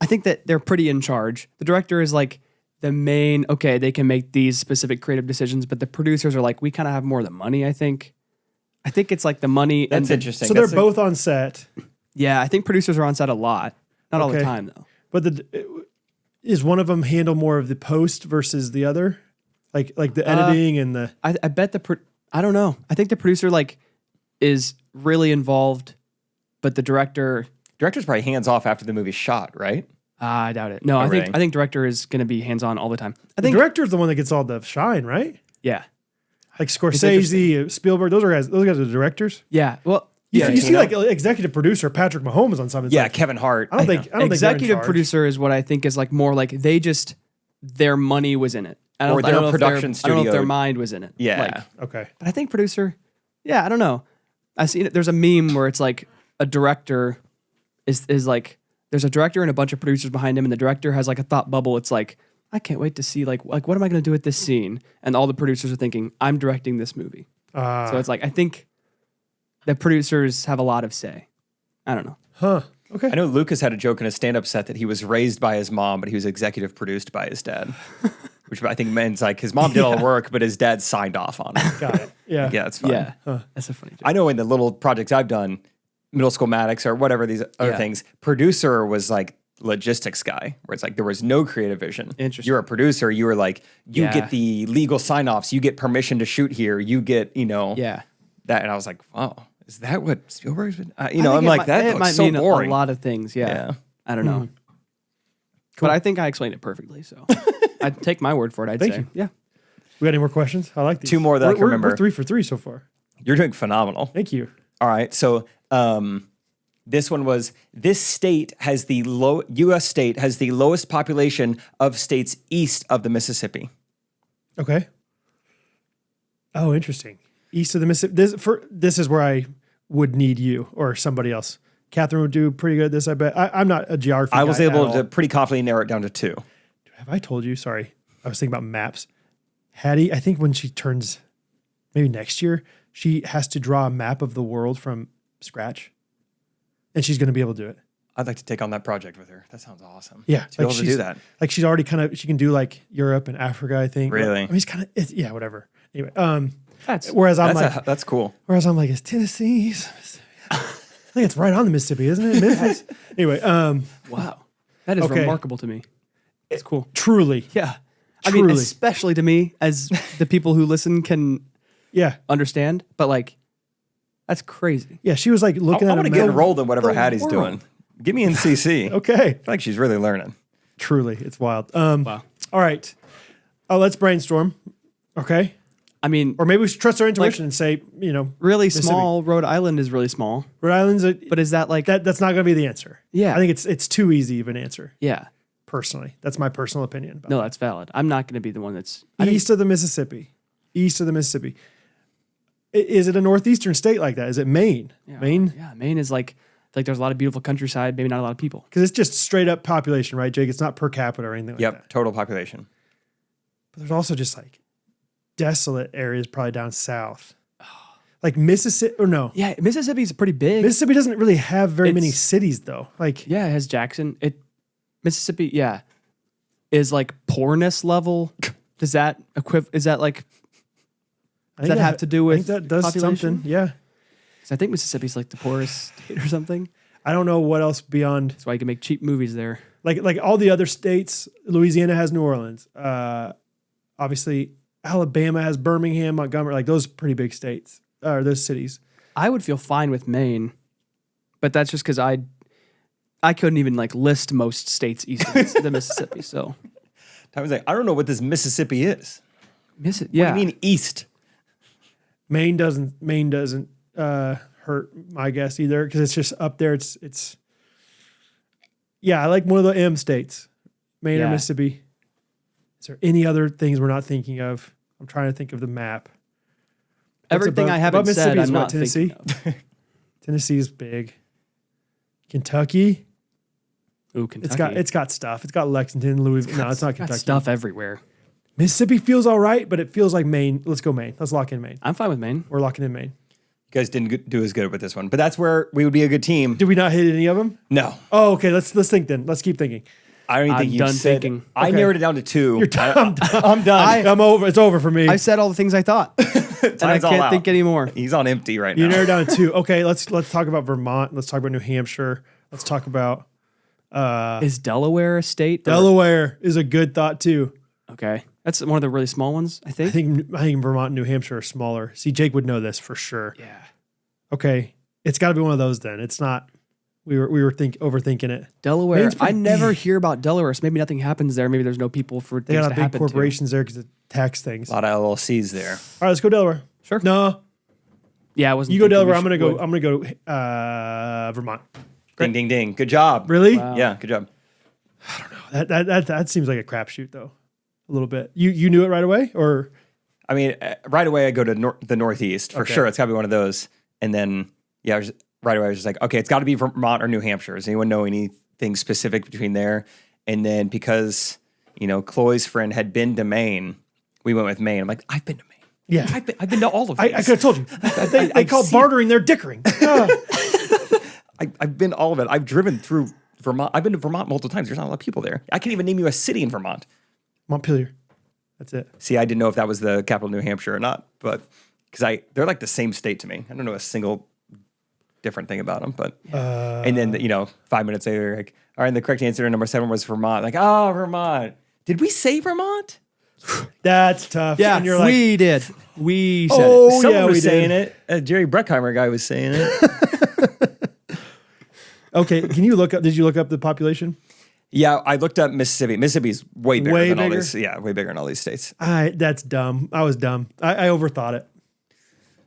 I think that they're pretty in charge. The director is like the main, okay, they can make these specific creative decisions, but the producers are like, we kind of have more of the money, I think. I think it's like the money. That's and interesting. So That's they're both on set, Yeah, I think producers are on set a lot. Not all the Okay. time, though. but is one of them handle more of the post versus the other? Like the editing and the. I bet I don't know. I think the producer like is really involved, but the director's probably hands off after the movie's shot, right? I doubt it. No, I Everything. think director is going to be hands on all the time. I The think director's the one that gets all the shine, right? yeah, Like Scorsese, Spielberg, those guys are the directors. yeah. Well, You, yeah. you see, like executive producer Patrick Mahomes on something. It's Yeah, like, Kevin Hart. I don't think they're in Executive charge. producer is what I think is like more like their money was in it. I Or I their know if production I don't know if their studio. mind was in it. Yeah. Like, Okay. but I think producer. Yeah, I don't know. I seen it. There's a meme where it's like a director is like there's a director and a bunch of producers behind him, and the director has like a thought bubble. It's like I can't wait to see like what am I going to do with this scene? And all the producers are thinking I'm directing this movie. So it's like I think the producers have a lot of say. I don't know. Huh. Okay. I know Lucas had a joke in a stand-up set that he was raised by his mom, but he was executive produced by his dad. Which I think means like his mom did all the work, but his dad signed off on it. Got it. Yeah. Yeah, it's fine. Yeah, that's a funny joke. I know in the little projects I've done, Middle School Maddox or whatever these other Yeah. things, producer was like logistics guy, where it's like there was no creative vision. Interesting. You're a producer. You were like, you Yeah. get the legal sign-offs, you get permission to shoot here, you get, Yeah. that. And I was like, wow, is that what Spielberg's been? I I'm think like, it that might looks so mean boring. a lot of things. Yeah. Yeah. I don't know. But I think I explained it perfectly. So I'd take my word for it. I'd Thank say. you. Yeah. We got any more questions? I like these. Two more that I can remember. We're 3 for 3 so far. You're doing phenomenal. Thank you. All right. So this one was U.S. state has the lowest population of states east of the Mississippi. Okay. Oh, interesting. East of the Mississippi. This is where I would need you or somebody else. Catherine would do pretty good at this, I bet. I'm not a geography I was guy able at to all. pretty confidently narrow it down to 2. Have I told you? Sorry. I was thinking about maps. Hattie, I think when she turns, maybe next year, she has to draw a map of the world from scratch. And she's going to be able to do it. I'd like to take on that project with her. That sounds awesome. Yeah. To be able to do that. Like she's already she can do like Europe and Africa, I think. Really? I mean, it's kind of, yeah, whatever. Anyway, That's whereas I'm like, That's cool. is Tennessee? I think it's right on the Mississippi, isn't it? Memphis? Anyway, wow. That is Okay. remarkable to me. It's cool. truly. Yeah. I mean, Truly. especially to me, as the people who listen can Yeah. understand. But like, That's crazy. Yeah, she was like I looking at want to a get map. enrolled in whatever the Hattie's world. doing. Give me in CC. Okay. I feel like she's really learning. Truly, it's wild. Wow. All right. Let's brainstorm. Okay. I mean, Or maybe we should trust our intuition and say, really Mississippi. small. Rhode Island is really small. Rhode Island's But is that like, that's not going to be the answer. Yeah. I think it's too easy of an answer. yeah. Personally, that's my personal opinion. No, that's valid. I'm not going to be the one that's. I think- East of the Mississippi. East of the Mississippi. Is it a northeastern state like that? Is it Maine? yeah, Maine? Yeah. Maine is like there's a lot of beautiful countryside, maybe not a lot of people. Because it's just straight up population, right, Jake? It's not per capita or anything like Yep, that. total population. But there's also just like desolate areas probably down south. Like Mississippi, or no. Yeah. Mississippi's pretty big. Mississippi doesn't really have very many It's- cities, though. Like, Yeah, it has Jackson. Mississippi, yeah, is like poorness level. Does that is that like? Does that have to do I with think that does population? something. Yeah. 'Cause I think Mississippi's like the poorest state or something. I don't know what else beyond That's why you can make cheap movies there. like all the other states. Louisiana has New Orleans. Obviously, Alabama has Birmingham, Montgomery. Like those pretty big states or those cities. I would feel fine with Maine, but that's just because I couldn't even like list most states east of the Mississippi. So I was like, I don't know what this Mississippi is. yeah, What do you mean east? Maine doesn't hurt my guess either because it's just up there. It's yeah. I like one of the M states, Maine or Yeah. Mississippi. Is there any other things we're not thinking of? I'm trying to think of the map. everything above- I haven't above said, Mississippi I'm is what, not Tennessee? thinking of. Tennessee is big. Kentucky. Ooh, Kentucky. It's got stuff. It's got Lexington, Louisville. No, it's not got Kentucky. stuff everywhere. Mississippi feels all right, but it feels like Maine. Let's go Maine. Let's lock in Maine. I'm fine with Maine. We're locking in Maine. You guys didn't do as good with this one, but that's where we would be a good team. Did we not hit any of them? No, Oh, okay. Let's think then. Let's keep thinking. I don't even I'm think you done said. thinking. I Okay. narrowed it down to 2. You're done. I'm done. I'm over. It's over for me. I said all the things I thought, and I Time's all can't out. think anymore. He's on empty right You now. narrowed down to 2. Okay, let's talk about Vermont. Let's talk about New Hampshire. Let's talk about Is Delaware a state? Delaware is a good thought too. Okay, that's one of the really small ones. I think. I think Vermont and New Hampshire are smaller. See, Jake would know this for sure. Yeah. Okay, it's got to be one of those then. It's not. We were overthinking it. Delaware. Maine's I pretty never big. hear about Delaware, so maybe nothing happens there. Maybe there's no people for They things got to big happen corporations there because of tax things. A lot of LLCs there. All right, let's go Delaware. Sure. No, to. Yeah, I wasn't. you go thinking we Delaware. I'm gonna should- go. would. Vermont. Ding, ding, ding. Good job. Really? Wow. Yeah, good job. That seems like a crapshoot though. A little bit. You knew it right away, or I mean, right away I go to the Northeast for Okay. sure. It's got to be one of those. And then, yeah, right away I was just like, okay, it's got to be Vermont or New Hampshire. Does anyone know anything specific between there? And then because, Chloe's friend had been to Maine, we went with Maine. I'm like, I've been to Maine. yeah. I've been to all of these. I could have told you. They I've call seen- bartering their dickering. I've been all of it. I've driven through Vermont. I've been to Vermont multiple times. There's not a lot of people there. I can't even name you a city in Vermont. Montpelier. That's it. See, I didn't know if that was the capital of New Hampshire or not, but because they're like the same state to me. I don't know a single different thing about them, but and then 5 minutes later, like, all right, and the correct answer number 7 was Vermont. Like, oh, Vermont. Did we say Vermont? That's tough. Yeah, and you're like, we did. We said Oh, it. Someone yeah, was we saying did. it. Jerry Breckheimer guy was saying it. okay, can you look up? Did you look up the population? Yeah, I looked up Mississippi. Mississippi's way bigger Way than all bigger? these. Yeah, way bigger than all these states. That's dumb. I was dumb. I overthought it.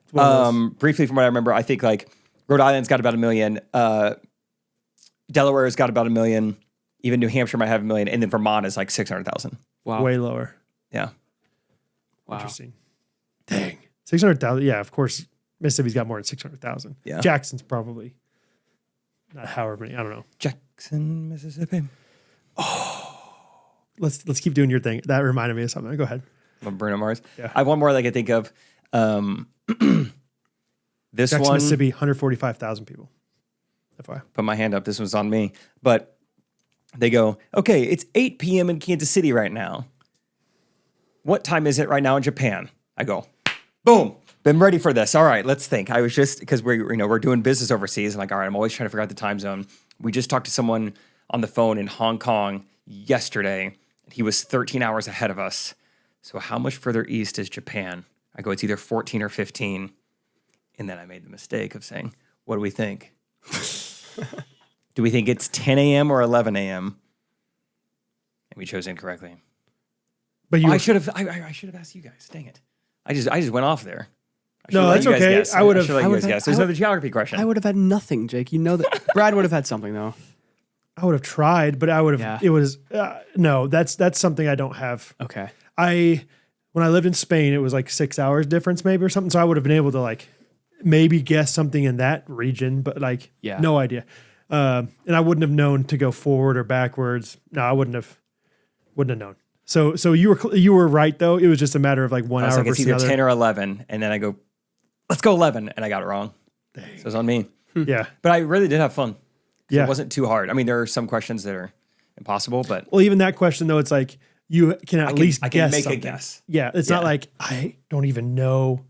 It's one of those. Briefly, from what I remember, I think like Rhode Island's got about 1 million. Delaware's got about 1 million. Even New Hampshire might have 1 million, and then Vermont is like 600,000. Wow. Way lower. Yeah, Wow. Interesting. Dang. 600,000. Yeah, of course. Mississippi's got more than 600,000. Yeah. Jackson's probably not however many. I don't know. Jackson, Mississippi. Let's keep doing your thing. That reminded me of something. Go ahead. Bruno Mars. Yeah. I have one more that I can think of. This Jackson, one, Mississippi, 145,000 people. FYI. put my hand up. This one's on me. But they go, okay, it's 8 p.m. in Kansas City right now. What time is it right now in Japan? I go, boom. Been ready for this. All right, let's think. I was just because we're doing business overseas. And like, all right, I'm always trying to figure out the time zone. We just talked to someone on the phone in Hong Kong yesterday. And he was 13 hours ahead of us. So how much further east is Japan? I go, it's either 14 or 15. And then I made the mistake of saying, what do we think? Do we think it's 10 a.m. or 11 a.m.? And we chose incorrectly. But you I should have asked you guys. Dang it. I just went off there. No, that's okay. I would have. Let you guys guess. There's another geography question. I would have had nothing, Jake. You know that Brad would have had something though. I would have tried, but I would have. Yeah. It was no. That's something I don't have. Okay. When I lived in Spain, it was like 6 hours difference, maybe or something. So I would have been able to like maybe guess something in that region, but like no idea. And I wouldn't have known to go forward or backwards. No, I wouldn't have known. So you were right though. It was just a matter of like 1 hour like versus it's either another. 10 or 11, and then I go, let's go 11, and I got it wrong. Dang. So it's on me. Yeah, but I really did have fun. Yeah, it wasn't too hard. I mean, there are some questions that are impossible, but well, even that question though, it's like you can at least guess make something. a guess. Yeah, it's not like I don't even know,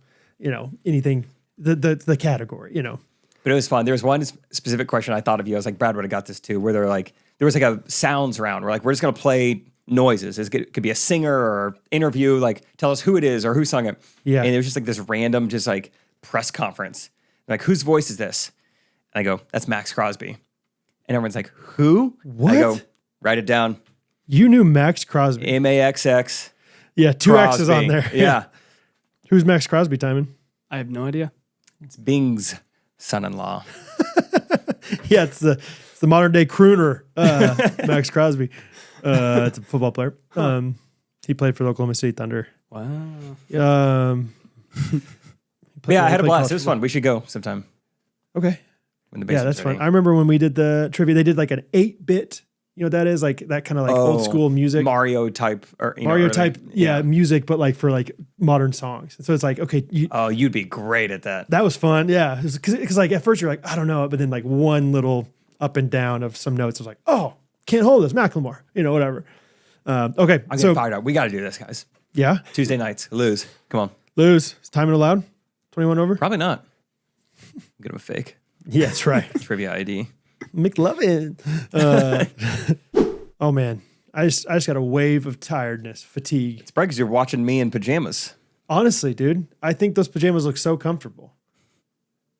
anything the category, But it was fun. There was one specific question I thought of you. I was like, Brad would have got this too, where there was like a sounds round where like we're just gonna play noises. It could be a singer or interview, like tell us who it is or who sung it. Yeah. And it was just like this random, just like press conference. Like, whose voice is this? And I go, that's Max Crosby. And everyone's like, who? What? I go, write it down. You knew Max Crosby. MAXX. Yeah, two X's on there. Yeah. Who's Max Crosby, Timon? I have no idea. It's Bing's son-in-law. Yeah, it's the modern day crooner, Max Crosby. It's a football player. He played for the Oklahoma City Thunder. Wow. Yeah, I had a blast. It was fun. We should go sometime. Okay. When the Yeah, that's fun. I remember when we did the trivia, they did like an 8-bit. You know what that is? Like that kind of like old school music. Mario type. Music, but like for like modern songs. So it's like, okay. You'd be great at that. That was fun. Yeah. Because like at first you're like, I don't know. But then like one little up and down of some notes was like, oh, can't hold this. Macklemore. Whatever. Okay. I'm getting fired up. We got to do this, guys. Yeah. Tuesday nights. Lose. Come on. Lose. Is time allowed? 21 over? Probably not. Get him a fake. Yeah, that's right. Trivia ID. McLovin. Oh man, I just got a wave of tiredness, fatigue. It's probably because you're watching me in pajamas. Honestly, dude, I think those pajamas look so comfortable.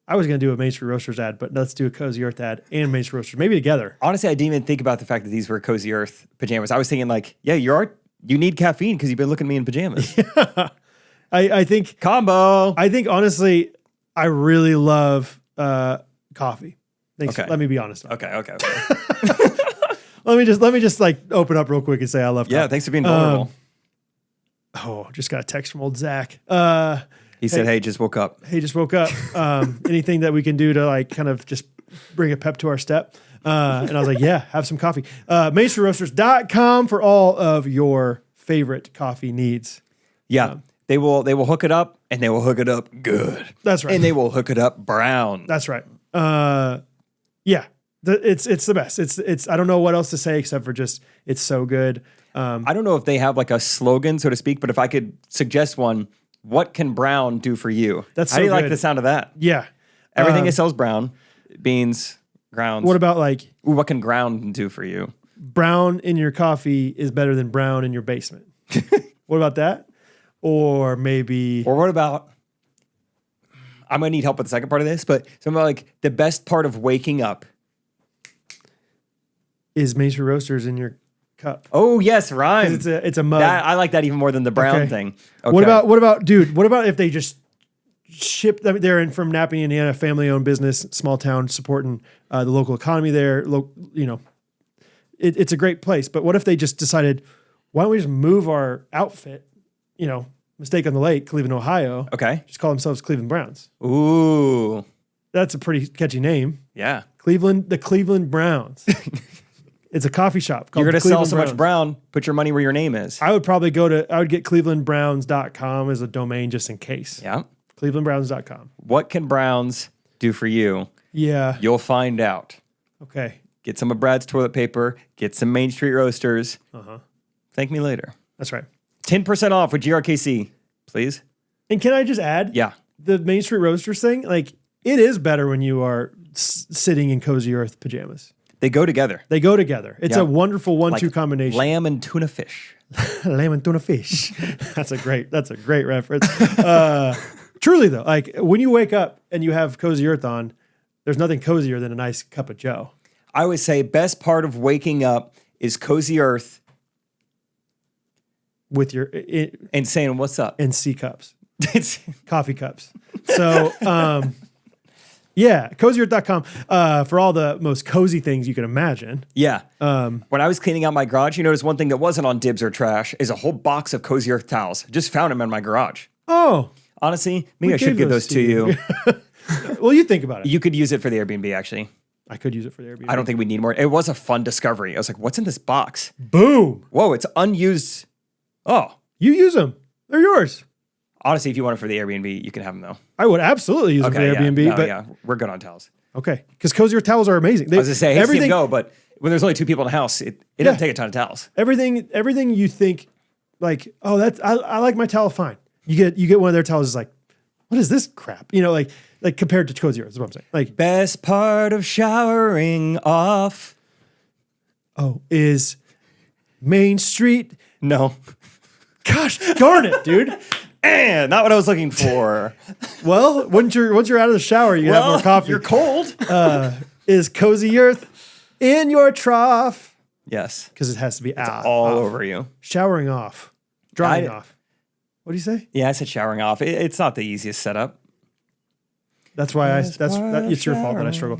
I was gonna do a Main Street Roasters ad, but let's do a Cozy Earth ad and Main Street Roasters, maybe together. Honestly, I didn't even think about the fact that these were Cozy Earth pajamas. I was thinking like, yeah, you need caffeine because you've been looking at me in pajamas. Yeah. I think combo. I think honestly, I really love coffee. Thanks. Okay. Let me be honest. Okay. let me just like open up real quick and say I love coffee. Yeah, thanks for being vulnerable. Just got a text from old Zach. He said, hey, just woke up. Hey, just woke up. Anything that we can do to like kind of just bring a pep to our step. And I was like, yeah, have some coffee. MainStreetRoasters.com for all of your favorite coffee needs. Yeah. They will hook it up and they will hook it up good. That's right. And they will hook it up brown. That's right. Yeah. It's the best. It's I don't know what else to say except for just it's so good. I don't know if they have like a slogan, so to speak, but if I could suggest one, what can brown do for you? That's How so do you like good. the sound of that? Yeah. Everything it sells brown, beans, grounds. What about like Ooh, what can ground do for you? brown in your coffee is better than brown in your basement? What about that? Or maybe Or what about, I'm going to need help with the second part of this, but something like the best part of waking up. is Main Street Roasters in your cup? Oh, yes, rhyme. It's a mug. I like that even more than the brown Okay. thing. Okay. What about, dude? What about if they just ship? I mean, they're from Nappy, Indiana, family-owned business, small town, supporting the local economy there. It's a great place. But what if they just decided, why don't we just move our outfit? Mistake on the Lake, Cleveland, Ohio. Okay. Just call themselves Cleveland Browns. Ooh. That's a pretty catchy name. Yeah. The Cleveland Browns. It's a coffee shop called You're going to the sell Cleveland so Browns. much brown, put your money where your name is. I would probably I would get clevelandbrowns.com as a domain just in case. Yeah. Clevelandbrowns.com. What can Browns do for you? Yeah. You'll find out. Okay. Get some of Brad's toilet paper. Get some Main Street Roasters. Thank me later. That's right. 10% off with GRKC, please. And can I just add? Yeah. The Main Street Roasters thing, like, it is better when you are sitting in Cozy Earth pajamas. They go together. They go together. It's Yeah. a wonderful 1-2 Like combination. Lamb and tuna fish. Lamb and tuna fish. That's a great reference. Truly though, like when you wake up and you have Cozy Earth on, there's nothing cozier than a nice cup of Joe. I would say best part of waking up is Cozy Earth With your and saying, what's up? and C cups, It's coffee cups. So, yeah, cozyearth.com for all the most cozy things you can imagine. Yeah. When I was cleaning out my garage, you notice one thing that wasn't on Dibs or Trash is a whole box of Cozy Earth towels. Just found them in my garage. Oh, Honestly, maybe I should gave give those those to to you. well, you think about it. You could use it for the Airbnb, actually. I could use it for the Airbnb. I don't think we need more. It was a fun discovery. I was like, what's in this box? Boom. Whoa, it's unused. Oh, You use them. They're yours. honestly, if you want it for the Airbnb, you can have them though. I would absolutely use them for the Airbnb. No, but yeah, we're good on towels. okay, because Cozy Earth towels are amazing. I was gonna say, I hate to see them go, but when there's only 2 people in the house, it doesn't take a ton of towels. Everything you think like, oh, that's I like my towel fine. You get one of their towels is like, what is this crap? You know, like compared to Cozy Earth, is what I'm saying. Like, Best part of showering off. oh, is Main Street. No. Gosh darn it, dude. And not what I was looking for. Well, once you're out of the shower, you can have more coffee. You're cold. Is Cozy Earth in your trough? Yes. Because it has to be All over you. showering off, drying I- off. What do you say? Yeah, I said showering off. It's not the easiest setup. That's why it's your fault that I struggle.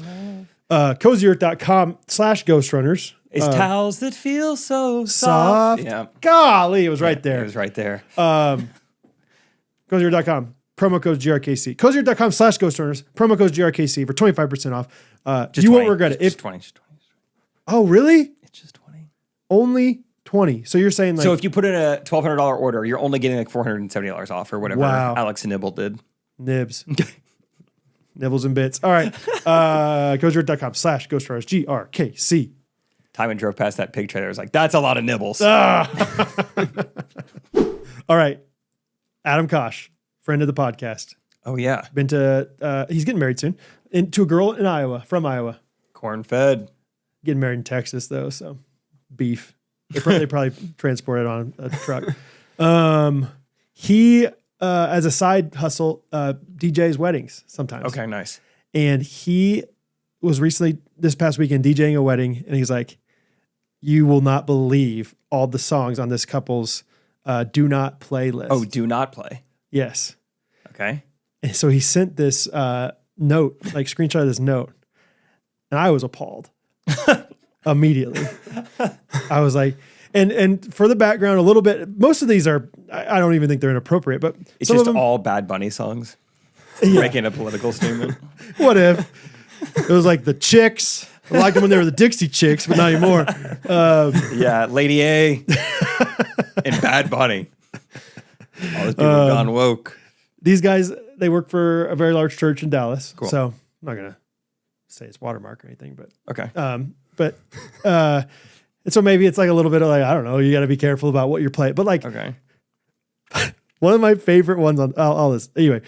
Cozyearth.com/ghostrunners. It's towels that feel so Soft. soft. Yeah. Golly, it was right there. It was right there. Cozyearth.com. Promo code GRKC. Cozyearth.com/ghostrunners. Promo code GRKC for 25% off. You won't regret it. Just 20. Just 20. Oh, really? It's just 20. Only 20. So you're saying like, So if you put in a $1,200 order, you're only getting like $470 off or whatever Wow. Alex Nibble did. nibs. Nibbles and bits. All right. Cozyearth.com/ghostrunners. GRKC. Timon drove past that pig trailer. I was like, that's a lot of nibbles. All right. Adam Kosh, friend of the podcast. Oh, yeah. Been to, he's getting married soon. To a girl in Iowa, from Iowa. Corn fed. Getting married in Texas, though, so beef. They probably transport it on a truck. He, as a side hustle, DJs weddings sometimes. Okay, nice. And he was recently, this past weekend, DJing a wedding, and he's like, you will not believe all the songs on this couple's do not play list. Oh, do not play. Yes. Okay. And so he sent this note, like screenshot of this note, and I was appalled immediately. I was like, and for the background a little bit, most of these are, I don't even think they're inappropriate, but It's some just of them, all Bad Bunny songs. Yeah. Making a political statement. what if? It was like the Chicks. I liked them when they were the Dixie Chicks, but not anymore. Yeah, Lady A and Bad Bunny. All those people have gone woke. These guys, they work for a very large church in Dallas. Cool. So I'm not going to say it's watermark or anything, but Okay. And so maybe it's like a little bit of like, I don't know, you got to be careful about what you're playing. But like Okay. one of my favorite ones on all this. Anyway,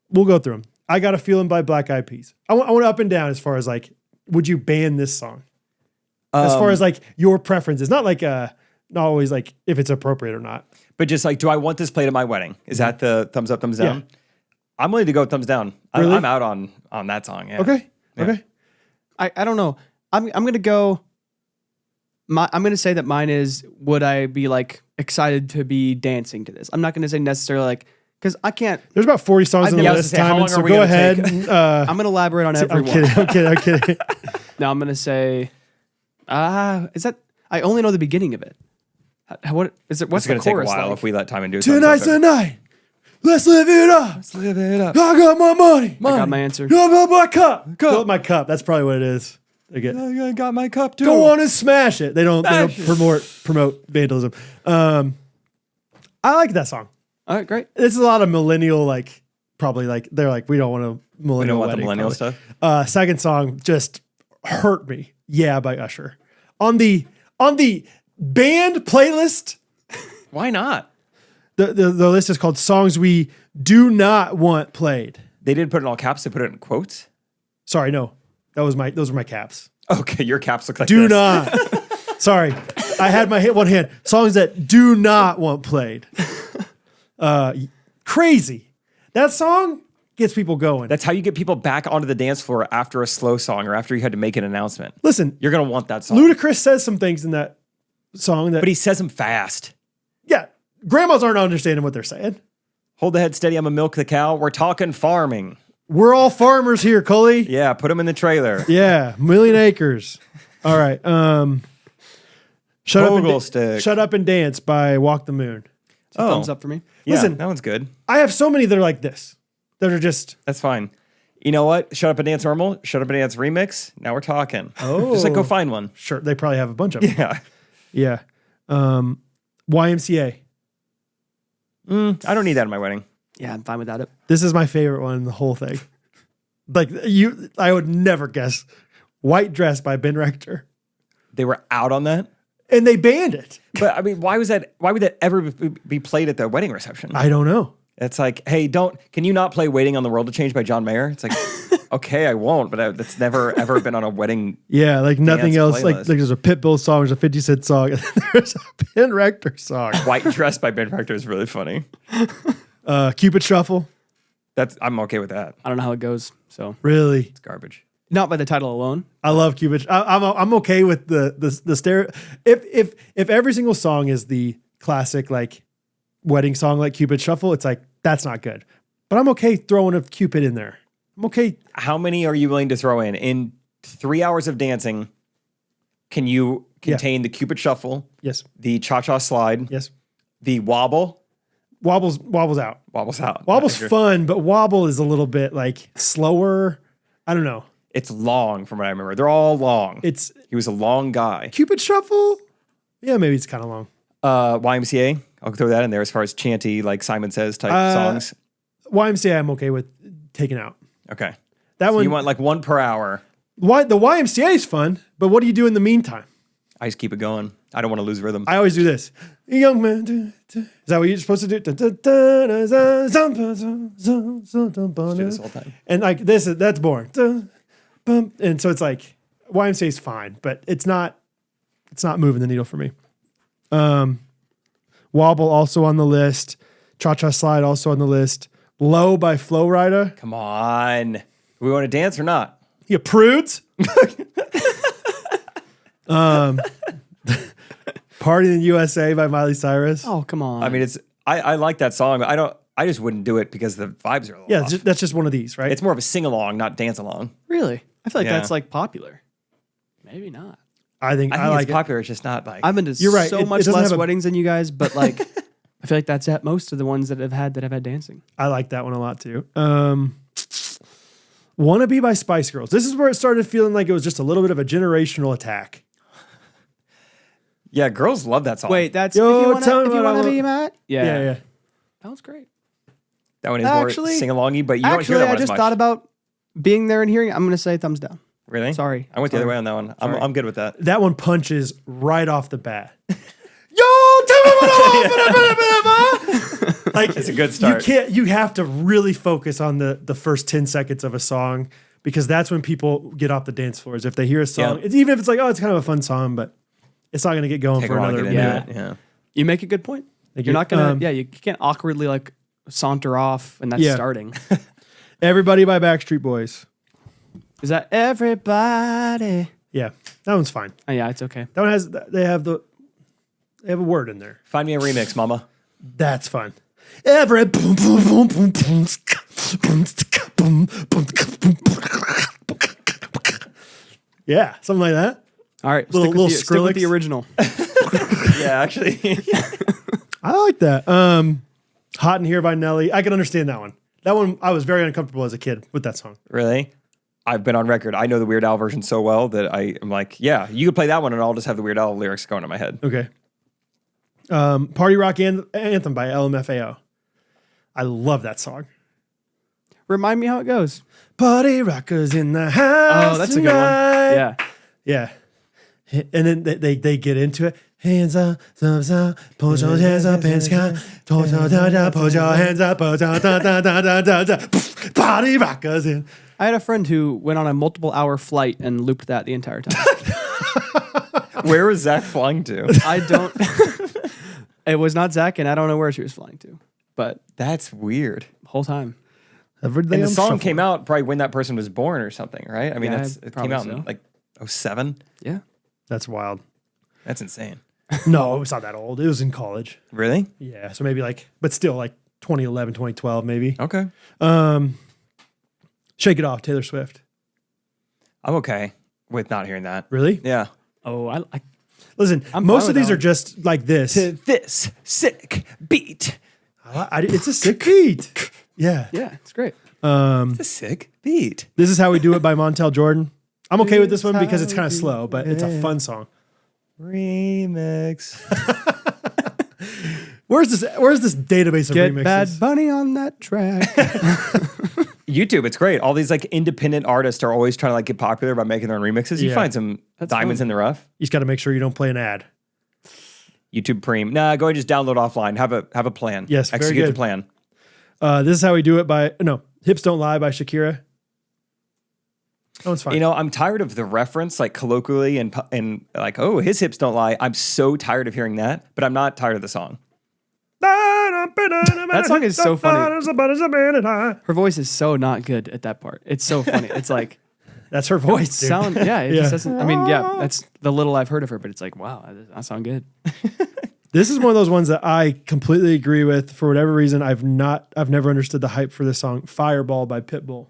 we'll go through them. I Got a Feeling by Black Eyed Peas. I want up and down as far as like, would you ban this song? As far as like your preferences, not like not always like if it's appropriate or not. But just like, do I want this played at my wedding? Is that the thumbs up, thumbs down? Yeah. I'm willing to go thumbs down. Really? I'm out on that song. Yeah. Okay. Yeah. Okay. I don't know. I'm gonna go. I'm gonna say that mine is. Would I be like excited to be dancing to this? I'm not gonna say necessarily like because I can't. There's about 40 songs on the Yeah, I was list, gonna say, how Timon, long so are we go gonna ahead. take? And, I'm gonna elaborate on every I'm one. kidding. I'm kidding. Now I'm gonna say. Is that? I only know the beginning of it. What is it? What's It's the gonna take a chorus while like? if we let Timon do it. Tonight's the night. Let's live it up. Let's live it up. I got my money. I got my answer. Fill up my cup. Fill up my cup. That's probably what it is. They get, I got my cup too. go on and smash it. They don't promote vandalism. I like that song. All right, great. It's a lot of millennial, like probably like they're like, we don't want a We millennial don't want the wedding, millennial probably. stuff. Second song just hurt me. Yeah, by Usher. On the band playlist, Why not? the list is called Songs We Do Not Want Played. They didn't put it in all caps. They put it in quotes. Sorry, no. Those were my caps. Okay, your caps look like Do this. not. Sorry. I had my hit one hand. Songs that do not want played. Crazy. That song gets people going. That's how you get people back onto the dance floor after a slow song or after you had to make an announcement. Listen, You're going to want that song. Ludacris says some things in that song that, But he says them fast. yeah, grandmas aren't understanding what they're saying. Hold the head steady. I'm going to milk the cow. We're talking farming. We're all farmers here, Cully. Yeah, put them in the trailer. Yeah, million acres. All right. Vogel Stick. Shut Up and Dance by Walk the Moon. Thumbs up for me. Yeah, Listen. that one's good. I have so many that are like this. That are just That's fine. You know what? Shut Up and Dance Normal. Shut Up and Dance Remix. Now we're talking. Oh. Just like go find one. sure. They probably have a bunch of them. Yeah. Yeah. YMCA. I don't need that in my wedding. Yeah, I'm fine without it. This is my favorite one in the whole thing. Like I would never guess. White Dress by Ben Rector. They were out on that. And they banned it. But I mean, why would that ever be played at the wedding reception? I don't know. It's like, hey, can you not play Waiting on the World to Change by John Mayer? It's like, okay, I won't, but that's never ever been on a wedding. Yeah, like nothing Dance else. Like playlist. there's a Pitbull song, there's a 50 Cent song, and then there's a Ben Rector song. White Dress by Ben Rector is really funny. Cupid Shuffle. I'm okay with that. I don't know how it goes. So Really? It's garbage. not by the title alone. I love Cupid. I'm okay with the stereo. If every single song is the classic like wedding song like Cupid Shuffle, it's like that's not good. But I'm okay throwing a Cupid in there. I'm okay. How many are you willing to throw in? In 3 hours of dancing, can you contain the Cupid Shuffle, Yes. the Cha-Cha Slide, Yes. the Wobble? Wobble's out. Wobble's out. Wobble's fun, but Wobble is a little bit like slower. I don't know. It's long from what I remember. They're all long. He was a long guy. Cupid Shuffle. Yeah, maybe it's kind of long. YMCA, I'll throw that in there as far as chanty, like Simon Says type songs. YMCA, I'm okay with taking out. Okay. That So one. you want like one per hour. The YMCA is fun, but what do you do in the meantime? I just keep it going. I don't want to lose rhythm. I always do this. Young man, is that what you're supposed to do? Do this all the time. And like that's boring. And so it's like YMCA is fine, but it's not moving the needle for me. Wobble also on the list. Cha-Cha Slide also on the list. Low by Flow Rida. Come on. Do we want to dance or not? You prudes. Party in the USA by Miley Cyrus. Oh, come on. I mean, I like that song, but I just wouldn't do it because the vibes are a little Yeah, off. that's just one of these, right? It's more of a sing-along, not dance-along. really? I feel like Yeah. that's like popular. Maybe not. I think I I think like it's it. popular. It's just not like... I've been to You're right. so It much doesn't less have a- weddings than you guys, but like, I feel like that's at most of the ones that I've had dancing. I like that one a lot too. Wanna Be by Spice Girls. This is where it started feeling like it was just a little bit of a generational attack. Yeah, girls love that song. Wait, that's Yo, if tell me you what I want to want. be Matt. Yeah, Yeah. that was great. That one is Actually- more sing-alongy, but you don't hear Actually, that I one as just much. thought about being there and hearing it. I'm going to say thumbs down. Really? Sorry. I went the other way on that one. Sorry. I'm good with that. That one punches right off the bat. Yo, tell me what I want. Like It's a good start. You have to really focus on the first 10 seconds of a song because that's when people get off the dance floors. If they hear a song, Yeah. even if it's like, oh, it's kind of a fun song, but it's not going to get going Take for a while to another get minute. into it. Yeah. You make a good point. Thank You're you. not going to, you can't awkwardly like saunter off and that's Yeah. starting. Everybody by Backstreet Boys. Is that everybody? Yeah, that one's fine. Oh, yeah, it's okay. That one has they have a word in there. Find me a remix, mama. That's fun. Every boom boom boom boom boom boom boom boom. Yeah, something like that. All right. Little stick with the Skrillex. original. Yeah, actually. I like that. Hot in Here by Nelly. I can understand that one. That one I was very uncomfortable as a kid with that song. Really? I've been on record. I know the Weird Al version so well that I am like, yeah, you could play that one and I'll just have the Weird Al lyrics going in my head. Okay. Party Rock Anthem by LMFAO. I love that song. Remind me how it goes. Party rockers in the house. Oh, that's a good one. tonight. Yeah. Yeah. And then they get into it. Hands up, thumbs up, put your hands up in sky. Put your hands up, party rockers in. I had a friend who went on a multiple hour flight and looped that the entire time. Where was Zach flying to? I don't. It was not Zach, and I don't know where she was flying to, but That's weird. the whole time. Every day And the I'm song shuffling. came out probably when that person was born or something, right? I mean, Yeah, it came probably out in so. like 07. Yeah. That's wild. That's insane. No, it was not that old. It was in college. Really? Yeah, so maybe like, but still like 2011, 2012 maybe. Okay. Shake It Off, Taylor Swift. I'm okay with not hearing that. Really? Yeah. Oh, I Listen, I'm most fine of with these that are one. just like this. To this sick beat. It's a sick beat. Yeah. yeah, it's great. It's a sick beat. This Is How We Do It by Montel Jordan. I'm okay with this one because it's kind of slow, but it's a fun song. Remix. Where's this database of Get remixes? Bad Bunny on that track. YouTube, it's great. All these like independent artists are always trying to like get popular by making their own remixes. You Yeah. find some diamonds in the rough. You just got to make sure you don't play an ad. YouTube Preem. Nah, go and just download offline. Have a plan. Yes, very execute the good. plan. This Is How We Do It by Hips Don't Lie by Shakira. That one's fine. You know, I'm tired of the reference, like colloquially and like, oh, his hips don't lie. I'm so tired of hearing that, but I'm not tired of the song. that song is so funny. Her voice is so not good at that part. It's so funny. It's like That's her voice. Dude. it Yeah. just doesn't. I mean, yeah, that's the little I've heard of her, but it's like, wow, that sound good. This is one of those ones that I completely agree with. For whatever reason, I've never understood the hype for this song. Fireball by Pitbull.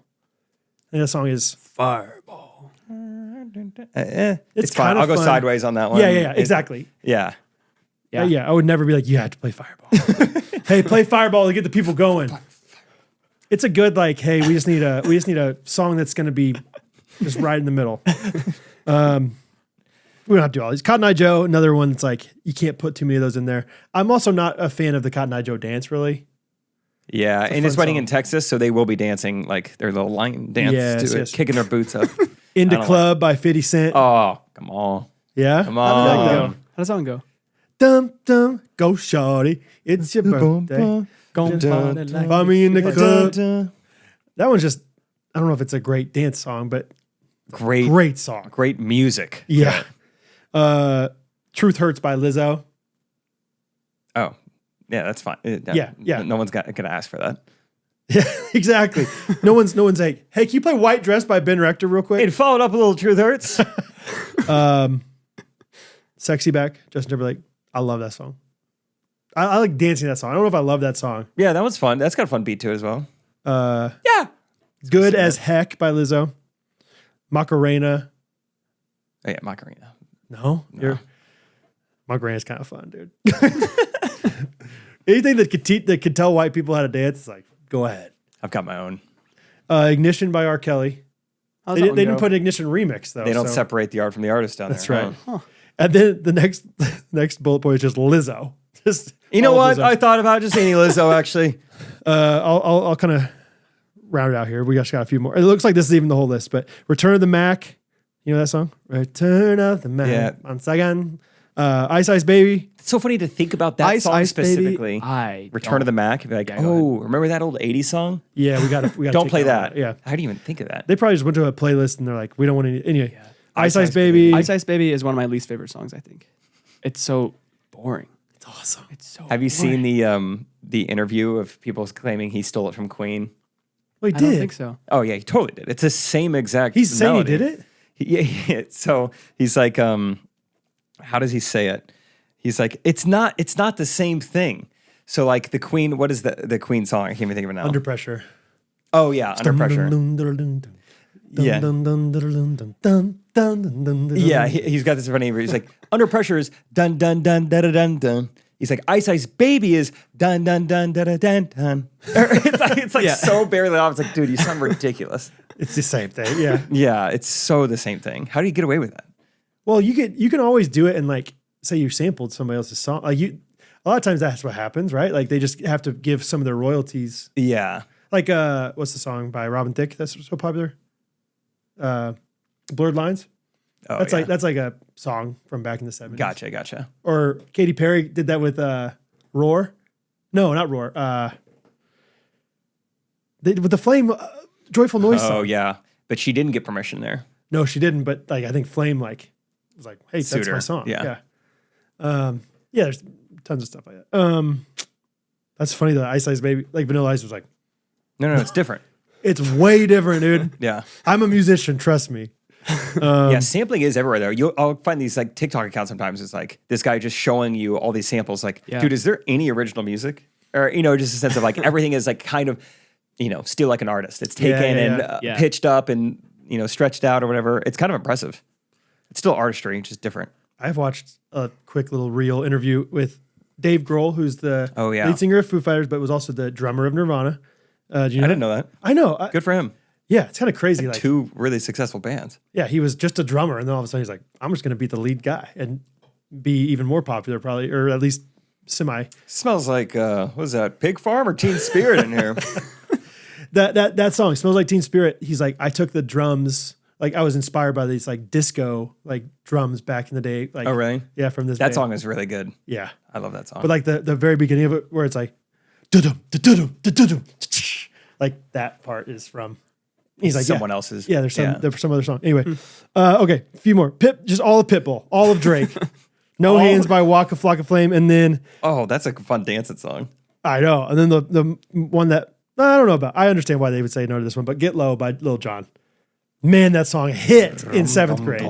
And that song is Fireball. It's fine. kinda I'll go fun. sideways on that one. yeah, exactly. Yeah. Yeah, I would never be like, you have to play Fireball. Hey, play Fireball to get the people going. It's a good like, hey, we just need a song that's going to be just right in the middle. We don't have to do all these. Cotton Eye Joe, another one that's like you can't put too many of those in there. I'm also not a fan of the Cotton Eye Joe dance, really. Yeah. And it's fun wedding song. in Texas, so they will be dancing like their little line dance Yes, to it, yes. kicking their boots up. Into I don't Club by 50 Cent. Oh, come on. Yeah, Come How does that on. go? How does that one go? Dum dum, go shorty, it's your birthday. Gon' party like Find me in the club. Great. That one's just, I don't know if it's a great dance song, but great song. Great music. Yeah. Truth Hurts by Lizzo. Oh, yeah, that's fine. Yeah. No one's gonna ask for that. Yeah, exactly. No one's like, hey, can you play White Dress by Ben Rector real quick? It followed up a little. Truth hurts. Sexy Back, Justin Timberlake. I love that song. I like dancing that song. I don't know if I love that song. Yeah, that was fun. That's got a fun beat to it as well. Yeah. Good as Heck by Lizzo. Macarena. Oh, yeah, Macarena. No. Macarena's kind of fun, dude. Anything that could tell white people how to dance, it's like, go ahead. I've got my own. Ignition by R. Kelly. How's They that one didn't go? put Ignition remix though. They don't so- separate the art from the artist down That's there. right. Huh. And then the next bullet point is just Lizzo. Just You know all what? of Lizzo. I thought about just any Lizzo actually. I'll kind of round it out here. We just got a few more. It looks like this is even the whole list, but Return of the Mac. You know that song? Return of the Mac. Yeah. Once again. Ice Ice Baby. It's so funny to think about that Ice song Ice Baby, specifically. I Return of the Mac. Be like, oh, remember that old '80s song? Yeah, we got to Don't play that. Yeah. How do you even think of that? They probably just went to a playlist and they're like, we don't want any. Anyway, Ice Ice Baby. Ice Ice Baby is one of my least favorite songs, I think. It's so boring. It's awesome. It's so Have you boring. seen the interview of people claiming he stole it from Queen? Well, he I did. don't think so. Oh yeah, he totally did. It's the same exact. He's saying melody. he did it? Yeah. So he's like, how does he say it? He's like, it's not the same thing. So like the Queen, what is the Queen song? I can't even think of it now. Under Pressure. Oh yeah, Under Pressure. Yeah. Yeah, he's got this funny. He's like, Under Pressure is dun dun dun da da dun dun. He's like, Ice Ice Baby is dun dun dun da da dun dun. It's like so barely off. It's like, dude, you sound ridiculous. It's the same thing. Yeah. Yeah, it's so the same thing. How do you get away with that? Well, you can always do it and like say you sampled somebody else's song. Like a lot of times that's what happens, right? Like they just have to give some of their royalties. Yeah. Like what's the song by Robin Thicke that's so popular? Blurred Lines. Oh, That's yeah. like a song from back in the 70s. Gotcha. Or Katy Perry did that with Roar. No, not Roar. With the Flame Joyful Noise Oh song. yeah, but she didn't get permission there. No, she didn't, but like I think Flame like was like, hey, Sued that's my her. song. Yeah. Yeah. There's tons of stuff like that. That's funny that Ice Ice Baby, like Vanilla Ice was like, No, it's different. It's way different, dude. Yeah. I'm a musician, trust me. Yeah, sampling is everywhere though. I'll find these like TikTok accounts sometimes. It's like this guy just showing you all these samples. Like, Yeah. dude, is there any original music? Or just a sense of like everything is like kind of, still like an artist. It's taken and Yeah. pitched up and stretched out or whatever. It's kind of impressive. It's still artistry, just different. I've watched a quick little reel interview with Dave Grohl, who's the Oh, yeah. lead singer of Foo Fighters, but was also the drummer of Nirvana. Do you know I didn't know that. I know. Good for him. Yeah, it's kind of crazy. Like, Two really successful bands. yeah, he was just a drummer, and then all of a sudden he's like, I'm just going to be the lead guy and be even more popular, probably, or at least semi. Smells like what is that? Pig Farm or Teen Spirit in here? That song "Smells Like Teen Spirit." He's like, I took the drums. Like I was inspired by these like disco like drums back in the day. Like, Oh, really? Yeah, from this. That band. song is really good. Yeah, I love that song. but like the very beginning of it, where it's like, "Du-dum, du-dum, du-dum," like that part is from. He's like someone else's. Yeah, there's some other song. Anyway, okay, a few more. Just all of Pitbull, all of Drake. No Hands by Waka Flocka Flame, and then Oh, that's a fun dancing song. I know, and then the one that I don't know about. I understand why they would say no to this one, but Get Low by Lil Jon. Man, that song hit in seventh grade.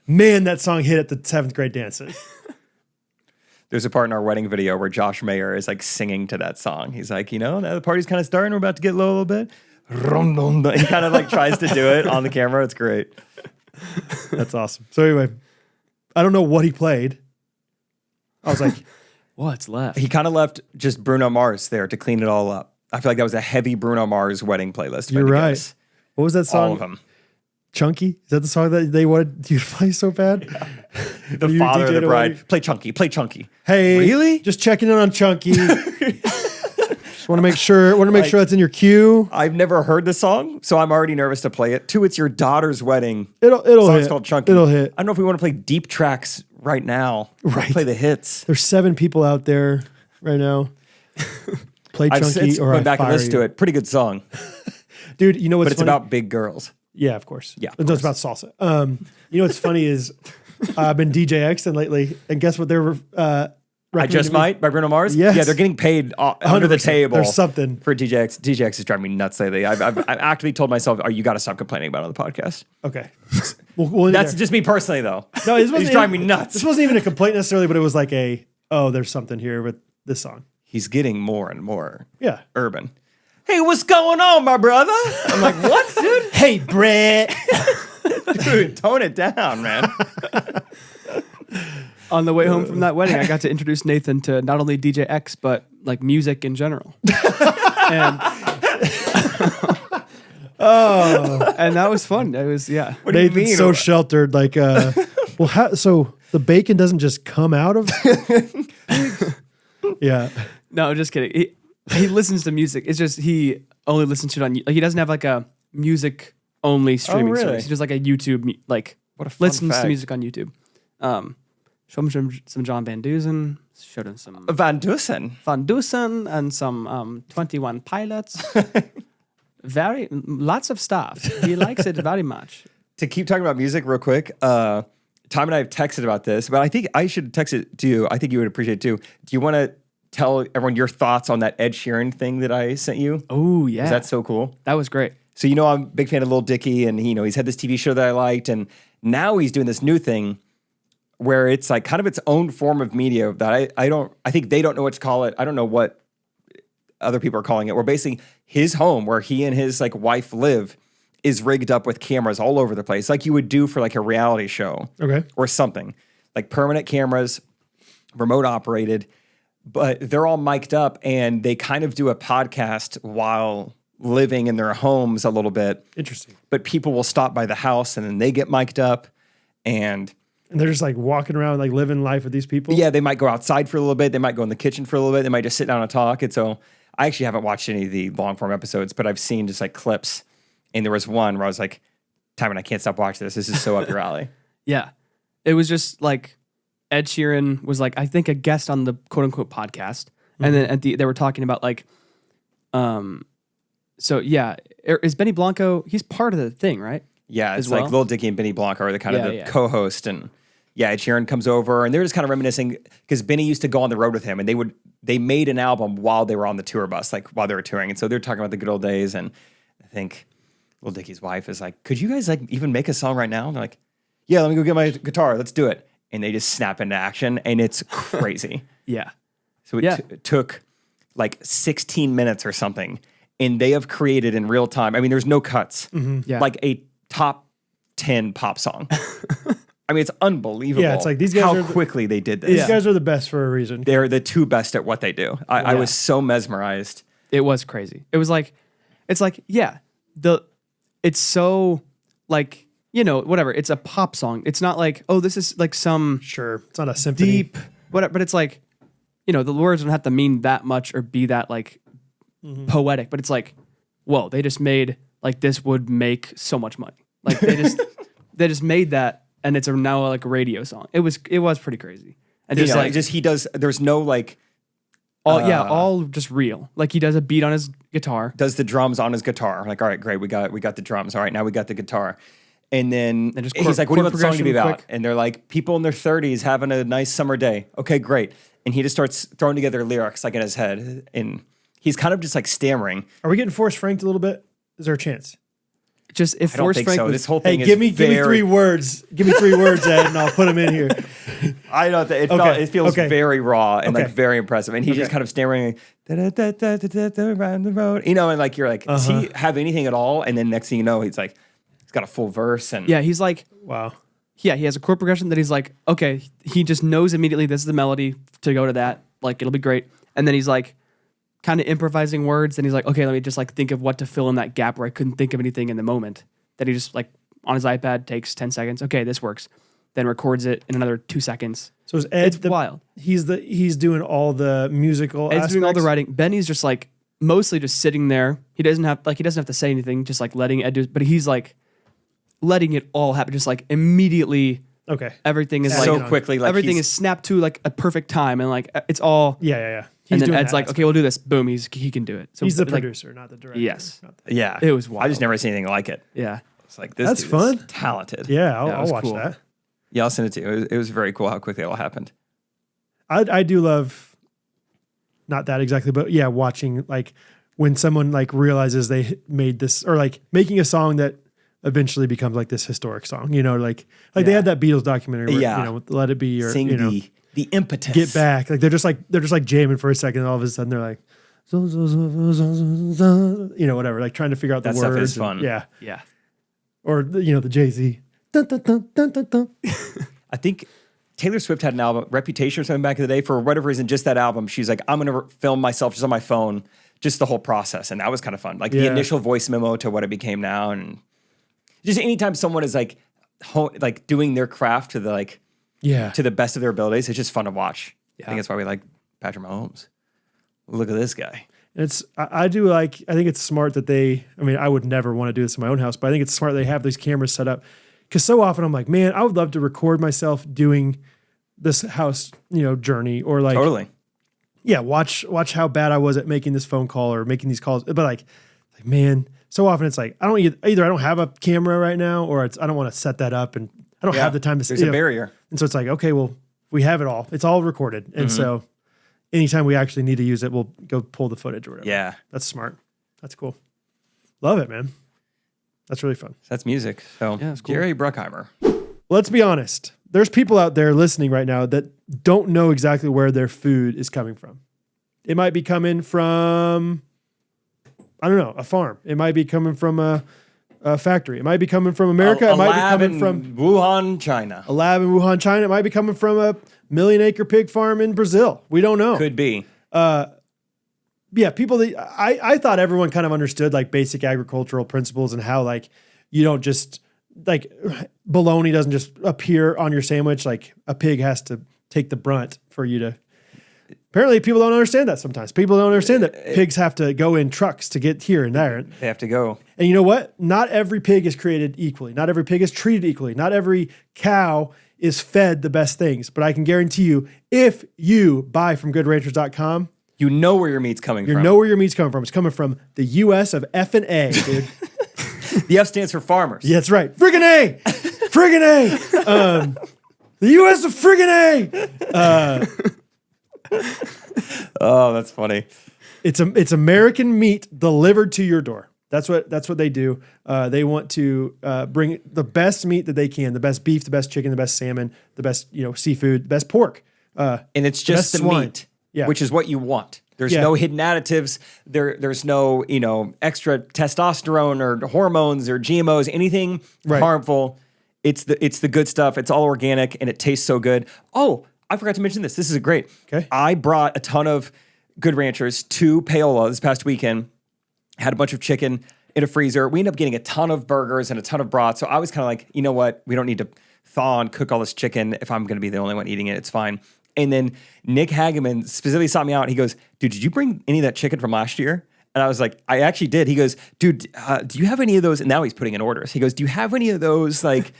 Man, that song hit at the seventh grade dances. There's a part in our wedding video where Josh Mayer is like singing to that song. He's like, now the party's kind of starting. We're about to get low a little bit. He kind of like tries to do it on the camera. It's great. That's awesome. So anyway, I don't know what he played. I was like, What's left? He kind of left just Bruno Mars there to clean it all up. I feel like that was a heavy Bruno Mars wedding playlist. You're right. What was that song? All of them. Chunky? Is that the song that they wanted you to play so bad? The You father of DJ'd the away? bride. Play Chunky. Play Chunky. Hey, Really? Just checking in on Chunky. Just want to make sure. That's in your queue. I've never heard the song, so I'm already nervous to play it. Two, it's your daughter's wedding. It'll Song's hit. called Chunky. It'll hit. I don't know if we want to play deep tracks right now. Right. Play the hits. There's 7 people out there right now. Play I've Chunky since or went I back and fire listened you. to it. Pretty good song, Dude. You know what's but it's funny? about big girls. Yeah, of course. Yeah, of No, it's about salsa. You know what's funny is I've been DJXing lately, and guess what they're I Just Might by Bruno Mars. Yes. Yeah, they're getting paid under the 100%. table. There's something. For DJX. DJX is driving me nuts lately. I've actively told myself, "Oh, you got to stop complaining about it on the podcast." Okay. We'll end it That's there. just me personally, though. No, this wasn't He's driving me nuts. This wasn't even a complaint necessarily, but it was like there's something here with this song. He's getting more and more Yeah. urban. Hey, what's going on, my brother? I'm like, what, dude? Hey, Brett. Dude, tone it down, man. On the way home from that wedding, I got to introduce Nathan to not only DJ X, but like music in general. and and that was fun. It was, yeah. What do you Nathan's mean? so sheltered. Like, so the bacon doesn't just come out of? Yeah. No, just kidding. He listens to music. It's just he only listens to it on. Like he doesn't have like a music only streaming really? service. He just like a YouTube like What a fun listens fact. to music on YouTube. Showed him some John Van Dusen. Showed him some Van Dusen. Van Dusen and some 21 Pilots. Lots of stuff. He likes it very much. To keep talking about music real quick, Tom and I have texted about this, but I think I should text it to you. I think you would appreciate it too. Do you want to tell everyone your thoughts on that Ed Sheeran thing that I sent you? Oh yeah, Is that so cool? that was great. So I'm a big fan of Lil Dicky, and he's had this TV show that I liked, and now he's doing this new thing where it's like kind of its own form of media that I think they don't know what to call it. I don't know what other people are calling it. Where basically his home, where he and his like wife live, is rigged up with cameras all over the place, like you would do for like a reality show, Okay. or something, like permanent cameras, remote operated, but they're all mic'd up, and they kind of do a podcast while living in their homes a little bit. Interesting. But people will stop by the house, and then they get mic'd up, and And they're just like walking around, like living life with these people. yeah, they might go outside for a little bit. They might go in the kitchen for a little bit. They might just sit down and talk. And so I actually haven't watched any of the long form episodes, but I've seen just like clips. And there was one where I was like, Timon, I can't stop watching this. This is so up your alley. Yeah, it was just like Ed Sheeran was like I think a guest on the quote unquote podcast, and then they were talking about like, so yeah, is Benny Blanco? He's part of the thing, right? Yeah, it's As like well? Lil Dicky and Benny Blanco are the kind of Yeah, the yeah. co-host, and yeah, Ed Sheeran comes over, and they're just kind of reminiscing because Benny used to go on the road with him, and they made an album while they were on the tour bus, like while they were touring, and so they're talking about the good old days, and think Lil Dicky's wife is like, could you guys like even make a song right now? And they're like, yeah, let me go get my guitar. Let's do it. And they just snap into action, and it's crazy. Yeah. So it took like 16 minutes or something, and they have created in real time. I mean, there's no cuts. Yeah. Like a top 10 pop song. I mean, it's unbelievable. Yeah, it's like these guys how are the- quickly they did this. These guys are the best for a reason. They're the two best at what they do. I was so mesmerized. It was crazy. It was like, it's like, yeah, it's so like, you know, whatever. It's a pop song. It's not like, oh, this is like some Sure, it's not a symphony. deep, whatever. But it's like, you know, the words don't have to mean that much or be that like poetic. But it's like, whoa, they just made like this would make so much money. Like they just made that, and it's now like a radio song. It was pretty crazy. And just like he does. There's no like. all just real. Like he does a beat on his guitar. Does the drums on his guitar. Like, all right, great. We got the drums. All right, now we got the guitar. And then just he's like, what do you want the song to be progression about? quick. And they're like, people in their 30s having a nice summer day. Okay, great. And he just starts throwing together lyrics like in his head. And he's kind of just like stammering. Are we getting Force Franked a little bit? Is there a chance? Just if I don't Force think Frank so. was, This whole Hey, thing give me is 3 words. Give me 3 words, Ed, and I'll put them in here. I don't think Okay, it feels okay. very raw and like Okay. very impressive. And he's just kind of stammering around the road. You know, and like you're like, does he have anything at all? And then next thing you know, he's got a full verse and yeah, he's like, Wow. yeah, he has a chord progression that he's like, okay, he just knows immediately this is the melody to go to that. Like it'll be great. And then he's like kind of improvising words. And he's like, okay, let me just like think of what to fill in that gap where I couldn't think of anything in the moment. That he just like on his iPad takes 10 seconds. Okay, this works. Then records it in another 2 seconds. So is Ed It's wild. He's doing all the musical Ed's doing all the aspects? writing. Benny's just like mostly just sitting there. He doesn't have to say anything, just like letting Ed do it. But he's like letting it all happen. Just like immediately Okay. everything is so like quickly. Like everything he's- is snapped to like a perfect time, and like it's all. Yeah. And then doing Ed's that like, aspect. okay, we'll do this. Boom, he can do it. So He's the like, producer, not the director. Yes. Not the- yeah. It was I wild. just never seen anything like it. Yeah, It's like this. That's dude fun. is talented. Yeah, it I'll was watch cool. that. Yeah, I'll send it to you. It was very cool how quickly it all happened. I do love, not that exactly, but yeah, watching like when someone like realizes they made this, or like making a song that eventually becomes like this historic song. You know, like they had that Beatles documentary. Where, Yeah. You know, Let It Be, or Seeing you know, the impetus. Get Back. Like they're just like jamming for a second, and all of a sudden they're like, you know, whatever. Like trying to figure out the That stuff words. is fun. Yeah. yeah. Or you know, the Jay-Z. Dun, dun, dun, dun, dun, dun. I think Taylor Swift had an album, Reputation or something back in the day. For whatever reason, just that album, she's like, I'm going to film myself just on my phone, just the whole process. And that was kind of fun. Like the Yeah. initial voice memo to what it became now. And just anytime someone is like, like doing their craft to the like, Yeah. to the best of their abilities, it's just fun to watch. I Yeah. think that's why we like Patrick Mahomes. Look at this guy. I do like, I think it's smart that I would never want to do this in my own house, but I think it's smart they have these cameras set up, because so often I'm like, man, I would love to record myself doing this house, you know, journey, or like, Totally. yeah, watch how bad I was at making this phone call or making these calls. But like man, so often it's like, I don't have a camera right now, or I don't want to set that up, and I don't have the time to, There's you a know. barrier. And so it's like, okay, well, we have it all. It's all recorded. And so anytime we actually need to use it, we'll go pull the footage or whatever. Yeah. That's smart. That's cool. Love it, man. That's really fun. That's music. So Yeah, it's cool. Jerry Bruckheimer. Let's be honest. There's people out there listening right now that don't know exactly where their food is coming from. It might be coming from, I don't know, a farm. It might be coming from a factory. It might be coming from America. A It might be lab coming in from Wuhan, China. a lab in Wuhan, China. It might be coming from a 1,000,000-acre pig farm in Brazil. We don't know. Could be. Yeah, people that I thought everyone kind of understood like basic agricultural principles, and how like you don't just like bologna doesn't just appear on your sandwich. Like a pig has to take the brunt for you to. Apparently, people don't understand that sometimes. People don't understand that pigs have to go in trucks to get here and there. They have to go. And you know what? Not every pig is created equally. Not every pig is treated equally. Not every cow is fed the best things. But I can guarantee you, if you buy from goodranchers.com, You know where your meat's coming you from. know where your meat's coming from. It's coming from the U.S. of F and A, dude. The F stands for farmers. Yeah, that's right. Friggin' A! Friggin' A! The U.S. of friggin' A! Oh, that's funny. It's American meat delivered to your door. That's what they do. They want to bring the best meat that they can, the best beef, the best chicken, the best salmon, the best seafood, the best pork. And it's just the swine. meat, Yeah. which is what you want. There's no hidden additives. There's no extra testosterone or hormones or GMOs, anything harmful. It's the good stuff. It's all organic and it tastes so good. Oh, I forgot to mention this. This is great. Okay. I brought a ton of Good Ranchers to Paola this past weekend. Had a bunch of chicken in a freezer. We ended up getting a ton of burgers and a ton of broth. So I was kind of like, you know what? We don't need to thaw and cook all this chicken. If I'm going to be the only one eating it, it's fine. And then Nick Hageman specifically sought me out. He goes, dude, did you bring any of that chicken from last year? And I was like, I actually did. He goes, dude, do you have any of those? And now he's putting in orders. He goes, do you have any of those, like,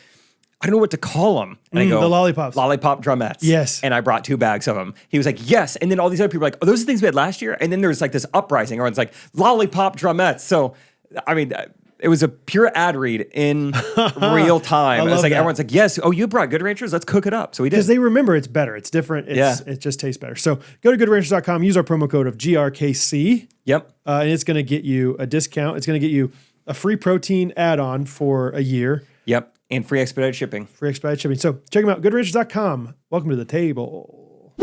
I don't know what to call them. And I go, the lollipops. Lollipop drumettes. Yes. And I brought 2 bags of them. He was like, yes. And then all these other people were like, oh, those are things we had last year. And then there's like this uprising. Everyone's like, lollipop drumettes. So, I mean, it was a pure ad read in real time. It was like, everyone's like, yes. Oh, you brought Good Ranchers? Let's cook it up. So we did. Because they remember it's better. It's different. It just tastes better. So go to goodranchers.com, use our promo code of GRKC. Yep. And it's going to get you a discount. It's going to get you a free protein add-on for a year. Yep. And free expedited shipping. Free expedited shipping. So check them out. Goodranchers.com. Welcome to the table.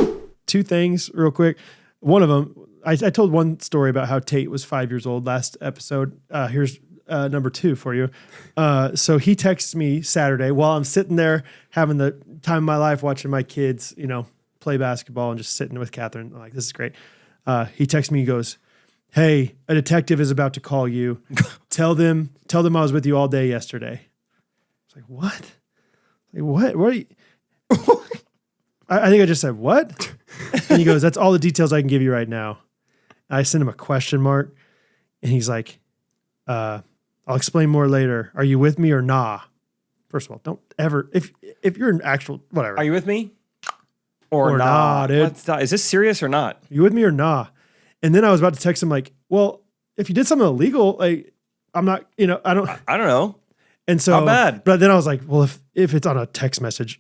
2 things real quick. One of them, I told one story about how Tate was 5 years old last episode. Here's number 2 for you. So he texts me Saturday while I'm sitting there having the time of my life watching my kids, play basketball and just sitting with Catherine. I'm like, this is great. He texts me, he goes, hey, a detective is about to call you. Tell them I was with you all day yesterday. I was like, what? Like, what are you? I think I just said, what? And he goes, that's all the details I can give you right now. I sent him a question mark and he's like, I'll explain more later. Are you with me or nah? First of all, don't ever, if you're an actual, whatever. Are you with me? Or nah, dude. Is this serious or not? You with me or nah? And then I was about to text him like, well, if you did something illegal, like, I'm not, I don't know. And so, how bad? But then I was like, well, if it's on a text message,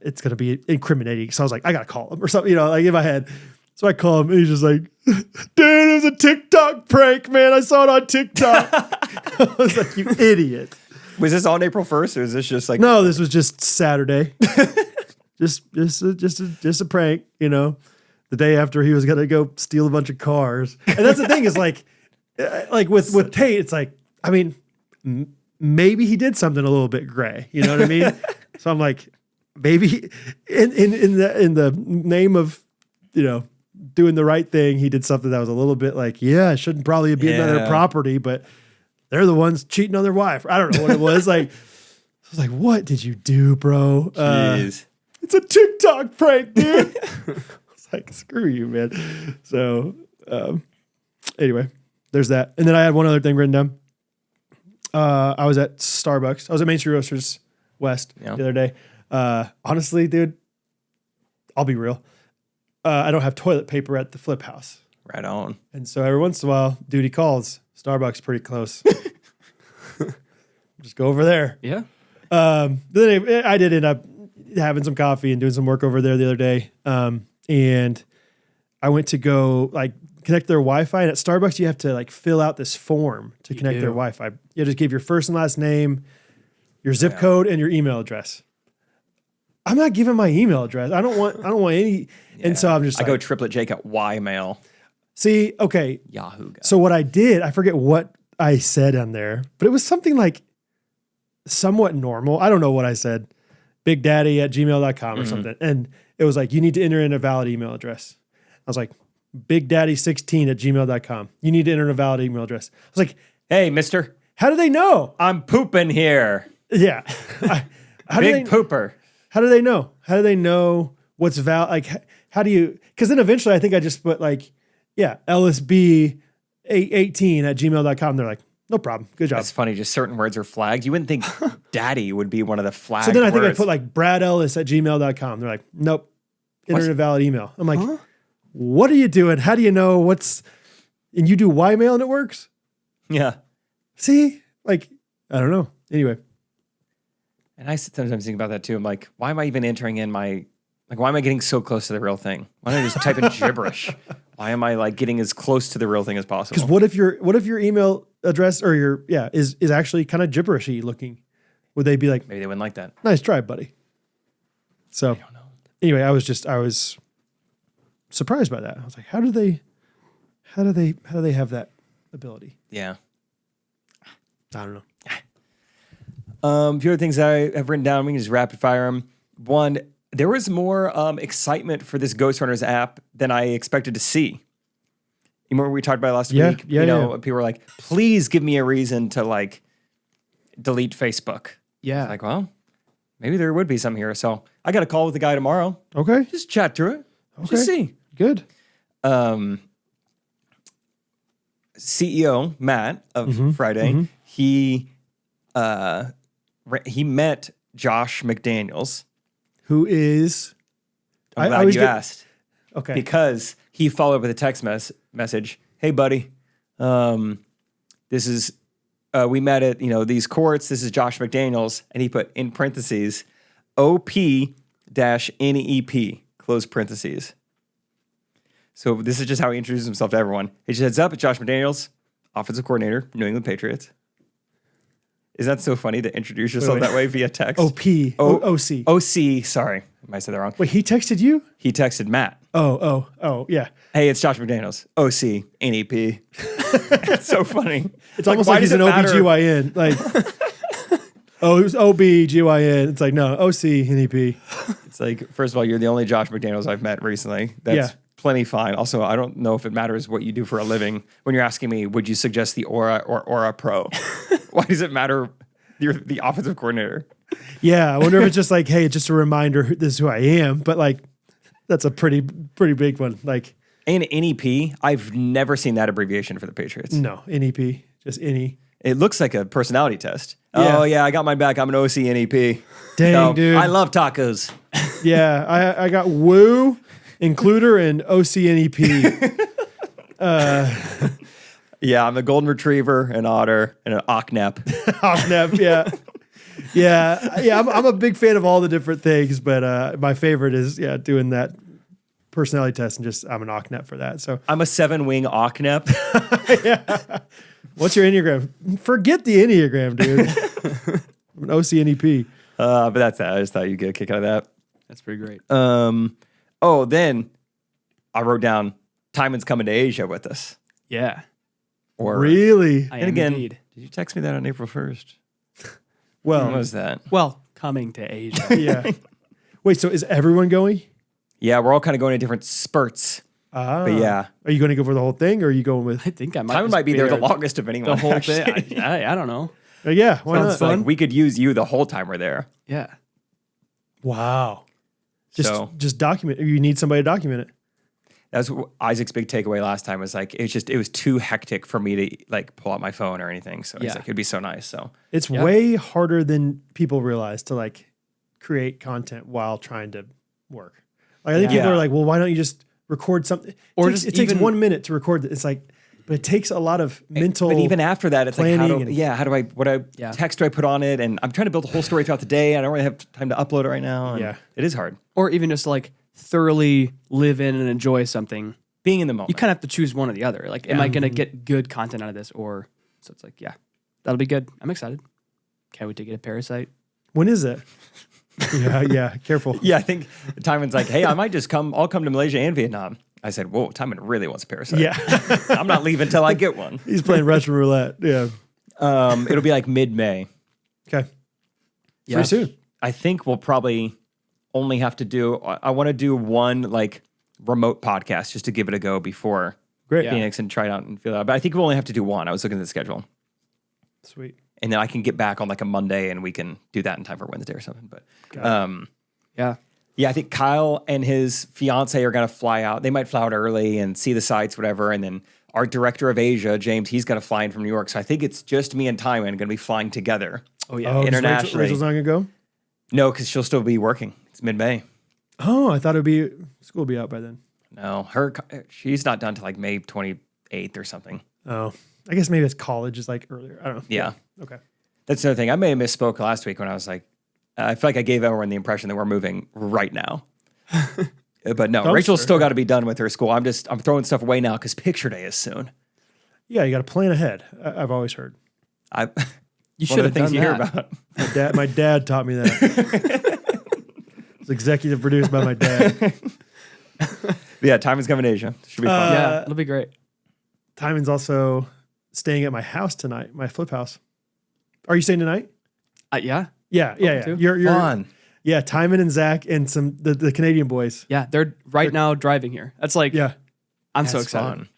it's going to be incriminating. So I was like, I got to call him or something, like in my head. So I call him and he's just like, dude, it was a TikTok prank, man. I saw it on TikTok. I was like, you idiot. Was this on April 1st or is this just like? No, this was just Saturday. just a prank, the day after he was going to go steal a bunch of cars. And that's the thing is like with Tate, it's like, I mean, maybe he did something a little bit gray. You know what I mean? So I'm like, maybe in the name of, doing the right thing, he did something that was a little bit like, it shouldn't probably be another property, but they're the ones cheating on their wife. I don't know what it was. Like, I was like, what did you do, bro? Jeez. It's a TikTok prank, dude. I was like, screw you, man. So anyway, there's that. And then I had one other thing written down. I was at Starbucks. I was at Main Street Roasters West the other day. Honestly, dude, I'll be real. I don't have toilet paper at the Flip House. Right on. And so every once in a while, duty calls. Starbucks pretty close. Just go over there. Yeah. Then I did end up having some coffee and doing some work over there the other day. And I went to go connect their Wi-Fi. And at Starbucks, you have to fill out this form to connect their Wi-Fi. You just give your first and last name, your zip code, and your email address. I'm not giving my email address. I don't want any. Yeah. And so I'm just I go triplet Jake at Ymail. See, okay. Yahoo guy. So what I did, I forget what I said on there, but it was something like somewhat normal. I don't know what I said. BigDaddy@gmail.com or something. And it was like, you need to enter in a valid email address. I was like, BigDaddy16@gmail.com. You need to enter in a valid email address. I was like, hey, mister. How do they know? I'm pooping here. Yeah. Big pooper. How do they know? How do they know what's valid? How do you, because then eventually I think I just put LSB18@gmail.com. They're like, no problem. Good job. That's funny. Just certain words are flagged. You wouldn't think daddy would be one of the flagged So then I think words. I put BradEllis@gmail.com. They're like, nope. Enter a valid email. I'm like, what are you doing? How do you know and you do Ymail and it works? Yeah. See? I don't know. Anyway. And I sometimes think about that too. I'm like, why am I even entering in why am I getting so close to the real thing? Why don't I just type in gibberish? Why am I like getting as close to the real thing as possible? Because what if your email address or your is actually kind of gibberishy looking? Would they be like, Maybe they wouldn't like that. nice try, buddy? So I don't know. anyway, I was surprised by that. I was like, how do they have that ability? Yeah. I don't know. A few other things I have written down. We can just rapid fire them. One, there was more excitement for this Ghostrunners app than I expected to see. You remember we talked about it last week? People were like, please give me a reason to like delete Facebook. Yeah. It's like, well, maybe there would be some here. So I got a call with the guy tomorrow. Okay. Just chat through it. Okay. Just see. Good. CEO Matt of Friday, he met Josh McDaniels. Who is? I'm glad you asked. Okay. Because he followed up with a text message. Hey, buddy, this is we met at these courts. This is Josh McDaniels, and he put in parentheses OP-NEP close parentheses. So this is just how he introduces himself to everyone. He just heads up, it's Josh McDaniels, offensive coordinator, New England Patriots. Is that so funny to introduce yourself that way via text? OC. OC, sorry. I might have said that wrong. Wait, he texted you? He texted Matt. Oh, yeah. Hey, it's Josh McDaniels. OC, NEP. It's so funny. It's almost like he's an OBGYN. Like, who's OBGYN? It's like, no, OC, NEP. It's like, first of all, you're the only Josh McDaniels I've met recently. That's plenty fine. Also, I don't know if it matters what you do for a living. When you're asking me, would you suggest the Aura or Aura Pro? Why does it matter? You're the offensive coordinator. Yeah, I wonder if it's just like, hey, just a reminder, this is who I am. But like, that's a pretty big one. Like, And NEP, I've never seen that abbreviation for the Patriots. no, NEP, just NE. It looks like a personality test. Yeah. Oh, yeah, I got mine back. I'm an OC NEP. Dang, dude. I love tacos. Yeah, I got Woo, Includer, and OCNEP. Yeah, I'm a golden retriever, an otter, and an OCNEP. OCNEP, yeah. I'm a big fan of all the different things, but my favorite is doing that personality test and just I'm an OCNEP for that. So I'm a 7-wing OCNEP. yeah. What's your Enneagram? Forget the Enneagram, dude. I'm an OCNEP. But that's that. I just thought you'd get a kick out of that. That's pretty great. Then I wrote down Timon's coming to Asia with us. Yeah. Or Really? I and am again, indeed. did you text me that on April 1st? Well, When was that? Well, coming to Asia. yeah. Wait, so is everyone going? Yeah, we're all kind of going in different spurts. Ah. But yeah, Are you going to go for the whole thing or are you going with? I think I might. Timon just might be there the longest of anyone. The whole actually. thing. I don't know. Yeah, why Sounds not? fun. Like, we could use you the whole time we're there. Yeah. Wow. So Just document. You need somebody to document it. that's what Isaac's big takeaway last time was like, it was too hectic for me to like pull out my phone or anything. So he's Yeah. like, it'd be so nice. So It's Yeah. way harder than people realize to like create content while trying to work. Like, I think people Yeah. are like, well, why don't you just record something? Or it takes even- 1 minute to record it. It's like, but it takes a lot of mental. But even after that, it's like, planning and- Yeah. text do I put on it? And I'm trying to build a whole story throughout the day. I don't really have time to upload it right now. And Yeah. it is hard Or even just like thoroughly live in and enjoy something. being in the moment. You kind of have to choose one or the other. Like, am I going to get good content out of this? Or, so it's like, yeah, that'll be good. I'm excited. Can't wait to get a Parasite. When is it? yeah. Careful. Yeah, I think Timon's like, hey, I might just come. I'll come to Malaysia and Vietnam. I said, whoa, Timon really wants a Parasite. Yeah. I'm not leaving until I get one. He's playing Russian roulette. Yeah. It'll be like mid-May. Okay. Yeah. Pretty soon. I think we'll probably only have to do. I want to do one like remote podcast just to give it a go before Great. Phoenix and try it out and feel it out. But I think we'll only have to do one. I was looking at the schedule, Sweet. and then I can get back on like a Monday and we can do that in time for Wednesday or something. But Yeah. yeah, I think Kyle and his fiance are going to fly out. They might fly out early and see the sights, whatever. And then our director of Asia, James, he's got to fly in from New York. So I think it's just me and Timon going to be flying together. Oh, yeah. Oh, Internationally. Rachel's not going to go? No, because she'll still be working. It's mid-May. Oh, I thought school would be out by then. No, she's not done till like May 28th or something. Oh, I guess maybe it's college is like earlier. I don't know. Yeah. Okay. That's another thing. I may have misspoke last week when I was like, I feel like I gave everyone the impression that we're moving right now. But no, Dumpster. Rachel's still got to be done with her school. I'm throwing stuff away now because picture day is soon. Yeah, you got to plan ahead. I've always heard. You One of should the have things done you hear that. about. My dad taught me that. It's executive produced by my dad. Yeah, Timon's coming to Asia. Should be fun. Yeah, it'll be great. Timon's also staying at my house tonight, my flip house. Are you staying tonight? Yeah. Yeah. too. You're Fun. Yeah, Timon and Zach and the Canadian boys. Yeah. They're now driving here. That's like, Yeah. I'm so That's excited. fun.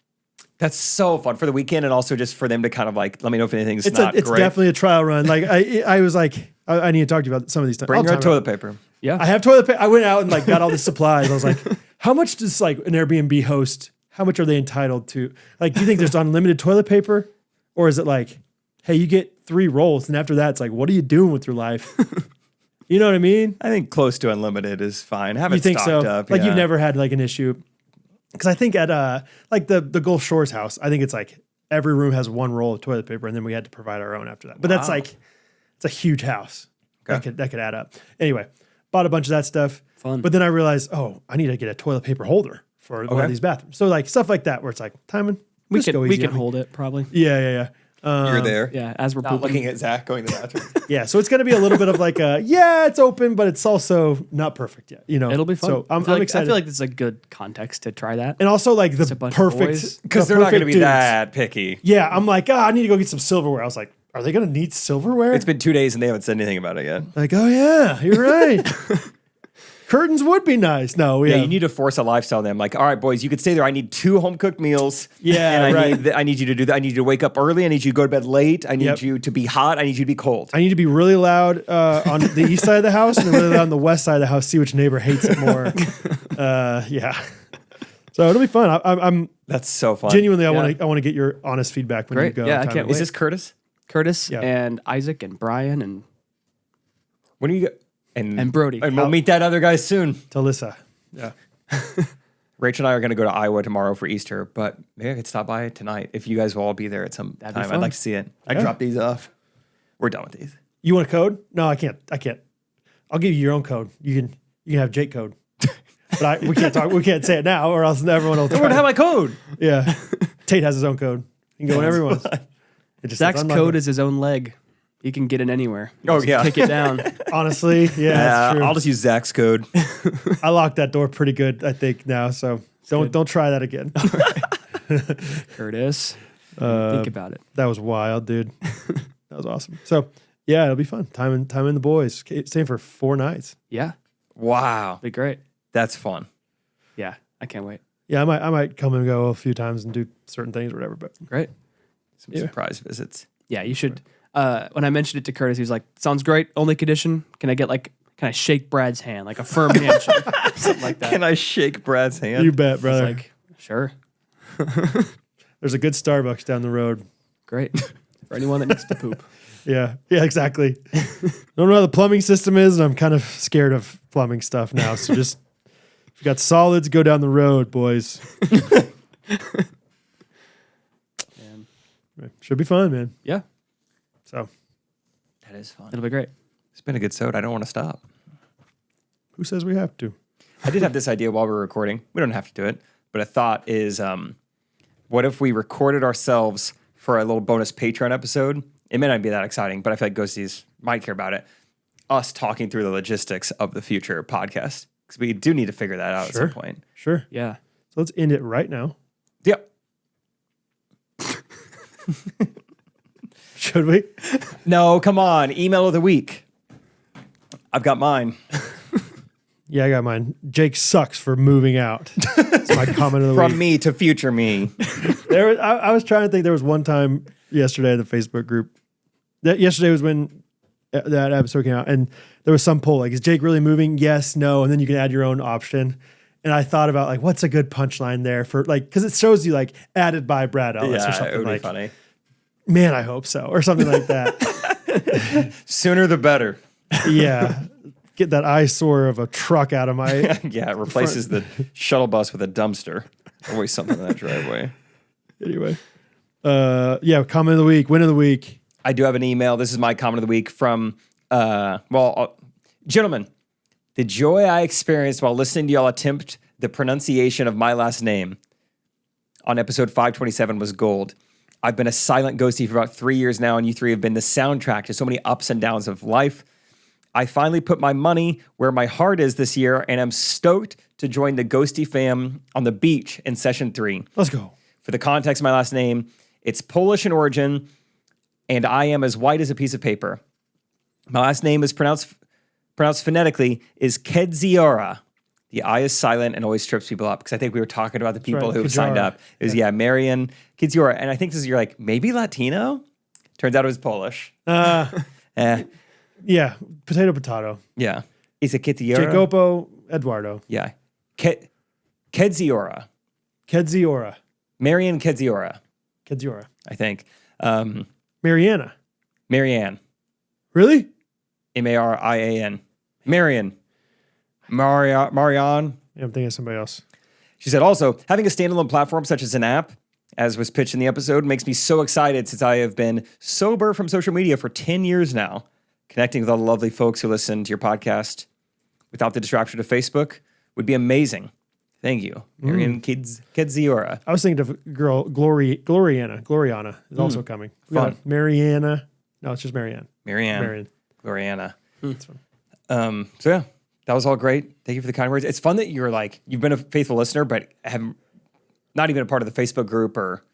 That's so fun for the weekend and also just for them to kind of like, let me know if anything's It's not it's great. definitely a trial run. Like I was like, I need to talk to you about some of these things. Bring I'll your time toilet out. paper. Yeah. I have toilet paper. I went out and like got all the supplies. I was like, how much does like an Airbnb host, how much are they entitled to? Like, do you think there's unlimited toilet paper? Or is it like, hey, you get 3 rolls and after that it's like, what are you doing with your life? You know what I mean? I think close to unlimited is fine. Have You it think so? stocked up. Like yeah. you've never had like an issue. Because I think at like the Gulf Shores house, I think it's like every room has 1 roll of toilet paper, and then we had to provide our own after that. But that's Wow. like it's a huge house. Okay. That could add up. Anyway, bought a bunch of that stuff. Fun. But then I realized, oh, I need to get a toilet paper holder for one Okay. of these bathrooms. So like stuff like that, where it's like, Timon, we just go can easy we on can me. hold it probably. Yeah. You're there. Yeah. As we're Not pooping. looking at Zach going to the bathroom. Yeah. So it's gonna be a little bit of like it's open, but it's also not perfect yet. You know, It'll be fun. So I'm I excited. feel like this is a good context to try that. and also like a the bunch of boys. perfect Because the they're not going to perfect be dudes. that picky. Yeah, I'm like, I need to go get some silverware. I was like, are they going to need silverware? It's been 2 days and they haven't said anything about it yet. like, oh yeah, you're right. Curtains would be nice. No, Yeah, you need to force a lifestyle on them. Like, all right, boys, you could stay there. I need 2 home cooked meals. Yeah, and right. I need you to do that. I need you to wake up early. I need you to go to bed late. I need Yep. you to be hot. I need you to be cold. I need to be really loud on the east side of the house and really loud on the west side of the house. See which neighbor hates it more. Yeah. So it'll be fun. I'm That's so fun. genuinely. I Yeah. want to get your honest feedback when you Great. go. Yeah, I Timon. can't Is wait. this Curtis? Curtis Yeah. and Isaac and Brian and When do you go? And Brody. And we'll meet that other guy soon. Talissa. Yeah. Rachel and I are going to go to Iowa tomorrow for Easter, but maybe I could stop by tonight if you guys will all be there at some That'd be time. I'd fun. like to see it. I Yeah. drop these off. We're done with these. You want a code? No, I can't. I'll give you your own code. You can have Jake code. But we can't talk. We can't say it now, or else everyone will. I don't have my code. Yeah. Tate has his own code. You can go whenever he wants. It just Zach's says, code is his own leg. He can get in anywhere. Oh, yeah. Kick it down. honestly, yeah, that's true. I'll just use Zach's code. I locked that door pretty good, I think, now. So don't try that again. Curtis. Think about it. That was wild, dude. That was awesome. So yeah, it'll be fun. Time in the boys. Staying for 4 nights. Yeah. Wow. Be great. That's fun. Yeah. I can't wait. Yeah, I might come and go a few times and do certain things or whatever. But Great. Some surprise visits. Yeah, you should. When I mentioned it to Curtis, he was like, sounds great. Only condition, can I shake Brad's hand? Like a firm handshake. Something like that. Can I shake Brad's hand? you bet, I was brother. like, sure. There's a good Starbucks down the road. Great. For anyone that needs to poop. Yeah, exactly. Don't know how the plumbing system is, and I'm kind of scared of plumbing stuff now. So just if you got solids, go down the road, boys. And Should be fun, man. yeah, So That is fun. it'll be great. It's been a good soda. I don't want to stop. who says we have to? I did have this idea while we were recording. We don't have to do it, but a thought is, what if we recorded ourselves for a little bonus Patreon episode? It may not be that exciting, but I feel like Ghosties might care about it. Us talking through the logistics of the future podcast, because we do need to figure that out at some point. Sure. Yeah. So let's end it right now. Yep. Should we? No, come on. Email of the week. I've got mine. Yeah, I got mine. Jake sucks for moving out. That's my comment of the From week. me to future me. I was trying to think. There was one time yesterday in the Facebook group. Yesterday was when that episode came out, and there was some poll like, "Is Jake really moving? Yes, no," and then you can add your own option. And I thought about like, what's a good punchline there for like, because it shows you like added by Brad Ellis or Yeah, something it would like, be funny. man, I hope so, or something like that. Sooner the better. Yeah, get that eyesore of a truck out of my. Yeah, it replaces the shuttle bus with a dumpster. Always something in that driveway. Anyway, yeah, comment of the week, win of the week. I do have an email. This is my comment of the week from, gentlemen, the joy I experienced while listening to y'all attempt The pronunciation of my last name on episode 527 was gold. I've been a silent ghostie for about 3 years now, and you three have been the soundtrack to so many ups and downs of life. I finally put my money where my heart is this year, and I'm stoked to join the Ghosty fam on the beach in session 3. Let's go. For the context of my last name, it's Polish in origin, and I am as white as a piece of paper. My last name is pronounced phonetically is Kedziora. The I is silent and always trips people up because I think we were talking about the people right, who Kedziora. signed up. It was, Marian Kedziora. And I think this is, you're like, maybe Latino? Turns out it was Polish. Yeah, potato. Yeah. Is it Kedziora? Jacopo Eduardo. Yeah. Kedziora. Marian Kedziora, I think. Mariana. Marianne. Really? Marian. Marian. Marianne. Yeah, I'm thinking of somebody else. She said also, having a standalone platform such as an app, as was pitched in the episode, makes me so excited since I have been sober from social media for 10 years now. Connecting with all the lovely folks who listen to your podcast without the distraction of Facebook would be amazing. Thank you. Marian Kedziora. I was thinking of a girl, Gloriana is also coming. We got Fun. Mariana. No, it's just Marianne. Marianne. Gloriana. That's fun. So yeah, that was all great. Thank you for the kind words. It's fun that you're like, you've been a faithful listener, but haven't not even a part of the Facebook group or,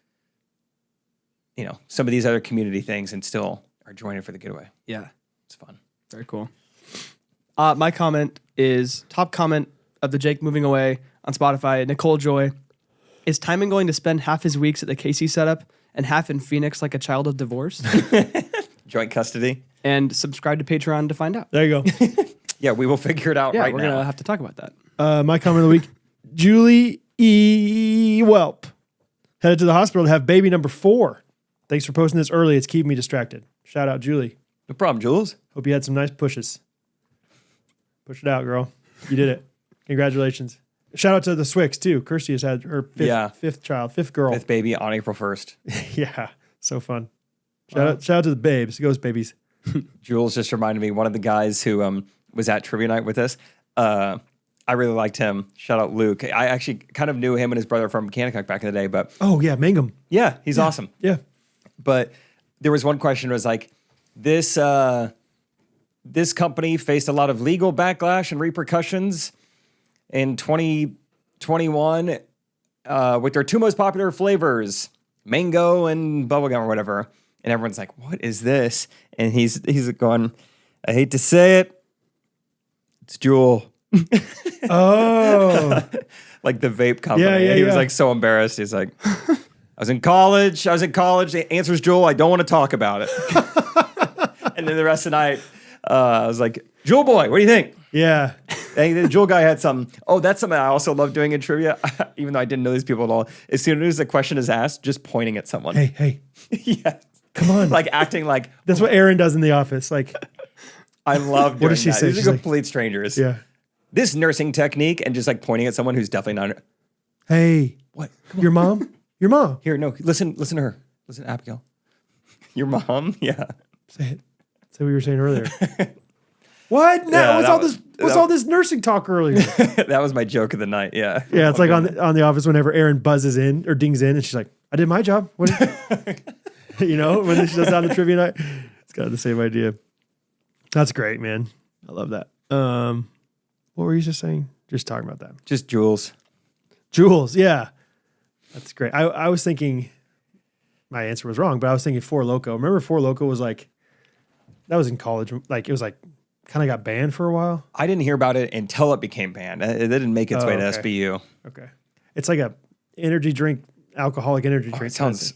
some of these other community things and still are joining for the getaway. Yeah. It's fun. Very cool. My comment is top comment of the Jake moving away on Spotify. Nicole Joy. Is Timon going to spend half his weeks at the Casey setup and half in Phoenix like a child of divorce? Joint custody. And subscribe to Patreon to find out. There you go. Yeah, we will figure it out Yeah, right we're now. going to have to talk about that. My comment of the week, Julie E. Welp. Headed to the hospital to have baby number 4. Thanks for posting this early. It's keeping me distracted. Shout out, Julie. No problem, Jules. Hope you had some nice pushes. Push it out, girl. You did it. Congratulations. Shout out to the Swicks, too. Kirsty has had her fifth child, fifth girl. 5th baby on April 1st. Yeah, so fun. Shout out to the babes. Ghost babies. Jules just reminded me, one of the guys who was at trivia night with us, I really liked him. Shout out Luke. I actually kind of knew him and his brother from Mechanic back in the day, but Oh, yeah, Mangum. yeah, he's awesome. Yeah. But there was one question, it was like, this company faced a lot of legal backlash and repercussions in 2021 with their 2 most popular flavors, mango and bubblegum or whatever. And everyone's like, what is this? And he's going, I hate to say it, it's Juul. Oh. Like the vape company. Yeah, he was yeah. like so embarrassed. He's like, I was in college. The answer's Juul. I don't want to talk about it. And then the rest of the night, I was like, Juul boy, what do you think? Yeah. And the Juul guy had some. Oh, that's something I also love doing in trivia, even though I didn't know these people at all. As soon as a question is asked, just pointing at someone. Hey. Yeah. Come on. Like acting like. That's what Aaron does in the office. Like, I love doing What does she that. say? These She's are like- complete strangers. yeah. This nursing technique and just like pointing at someone who's definitely not. Hey, What? your mom? Your mom. Here, no, listen to her. Listen, Abigail. Your mom? Yeah. Say it. Say what you were saying earlier. What? No, Yeah, what's that all was- this? What's all this nursing talk earlier? That was my joke of the night. Yeah. Yeah, it's like on the office whenever Erin buzzes in or dings in, and she's like, "I did my job." What? When she does that on the trivia night, it's kind of the same idea. That's great, man. I love that. What were you just saying? Just talking about that. Just Jules. Jules, yeah, that's great. I was thinking my answer was wrong, but I was thinking Four Loko. Remember, Four Loko was like that was in college. Like it was like kind of got banned for a while. I didn't hear about it until it became banned. It didn't make its way to okay. SBU. Okay, it's like a energy drink, alcoholic energy drink. It sounds,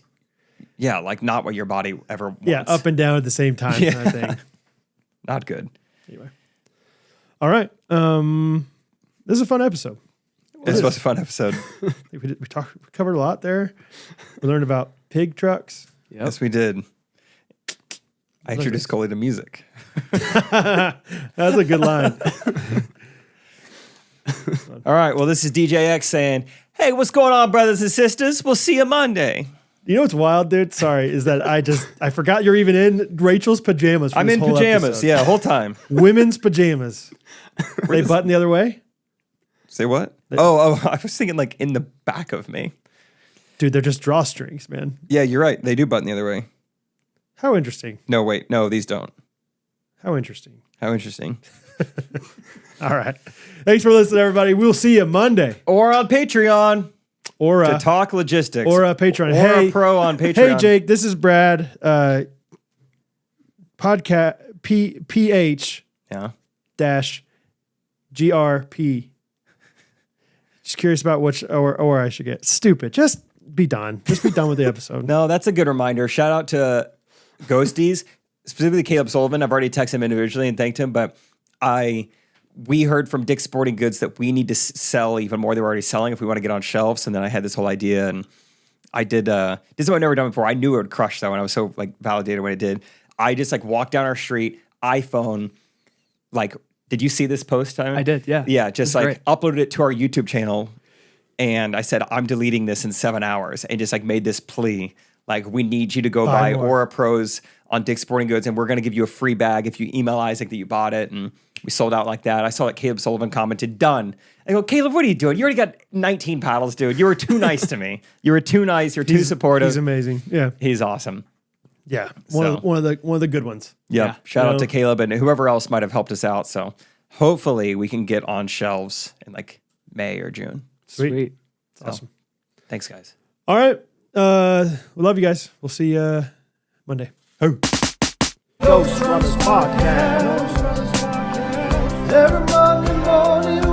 yeah, like not what your body ever wants. Yeah, up and down at the same time. Yeah. Kind of thing. Not good. Anyway, all right. This is a fun episode. This was a fun episode. We covered a lot there. We learned about pig trucks. Yes, we did. I introduced Coley to music. That's a good line. All right. Well, this is DJ X saying, hey, what's going on, brothers and sisters? We'll see you Monday. You know what's wild, dude? Sorry, is that I forgot you're even in Rachel's pajamas. For I'm this in whole pajamas. episode. Yeah, whole time. Women's pajamas. They button the other way. Say what? Oh, I was thinking like in the back of me. Dude, they're just drawstrings, man. Yeah, you're right. They do button the other way. How interesting. No, wait. No, these don't. How interesting. How interesting. All right. Thanks for listening, everybody. We'll see you Monday. Or on Patreon. Or To talk logistics. Or Patreon. Or Hey, a pro on Patreon. Hey, Jake, this is Brad. Podcast PH Yeah. dash GRP. Just curious about which or I should get. Stupid. Just be done. Just be done with the episode. No, that's a good reminder. Shout out to Ghosties, specifically Caleb Sullivan. I've already texted him individually and thanked him, but we heard from Dick's Sporting Goods that we need to sell even more than we're already selling if we want to get on shelves. And then I had this whole idea, and I did this is what I've never done before. I knew it would crush that when I was so like validated when it did. I just like walked down our street, iPhone, like, did you see this post, Timon? I did, yeah. Yeah, just like great. uploaded it to our YouTube channel. And I said, I'm deleting this in 7 hours, and just like made this plea. Like, we need you to go buy more. Aura Pros on Dick's Sporting Goods, and we're going to give you a free bag if you email Isaac that you bought it. And we sold out like that. I saw that Caleb Sullivan commented, done. I go, Caleb, what are you doing? You already got 19 paddles, dude. You were too nice to me. You were too nice. You're too supportive. He's amazing. Yeah. He's awesome. Yeah. So- One of the good ones. Yeah. Yeah. Shout You out know? to Caleb and whoever else might have helped us out. So hopefully we can get on shelves in like May or June. Sweet. So, Awesome. Thanks, guys. All right. We love you guys. We'll see you Monday. Ghostrunners podcast. Every Monday morning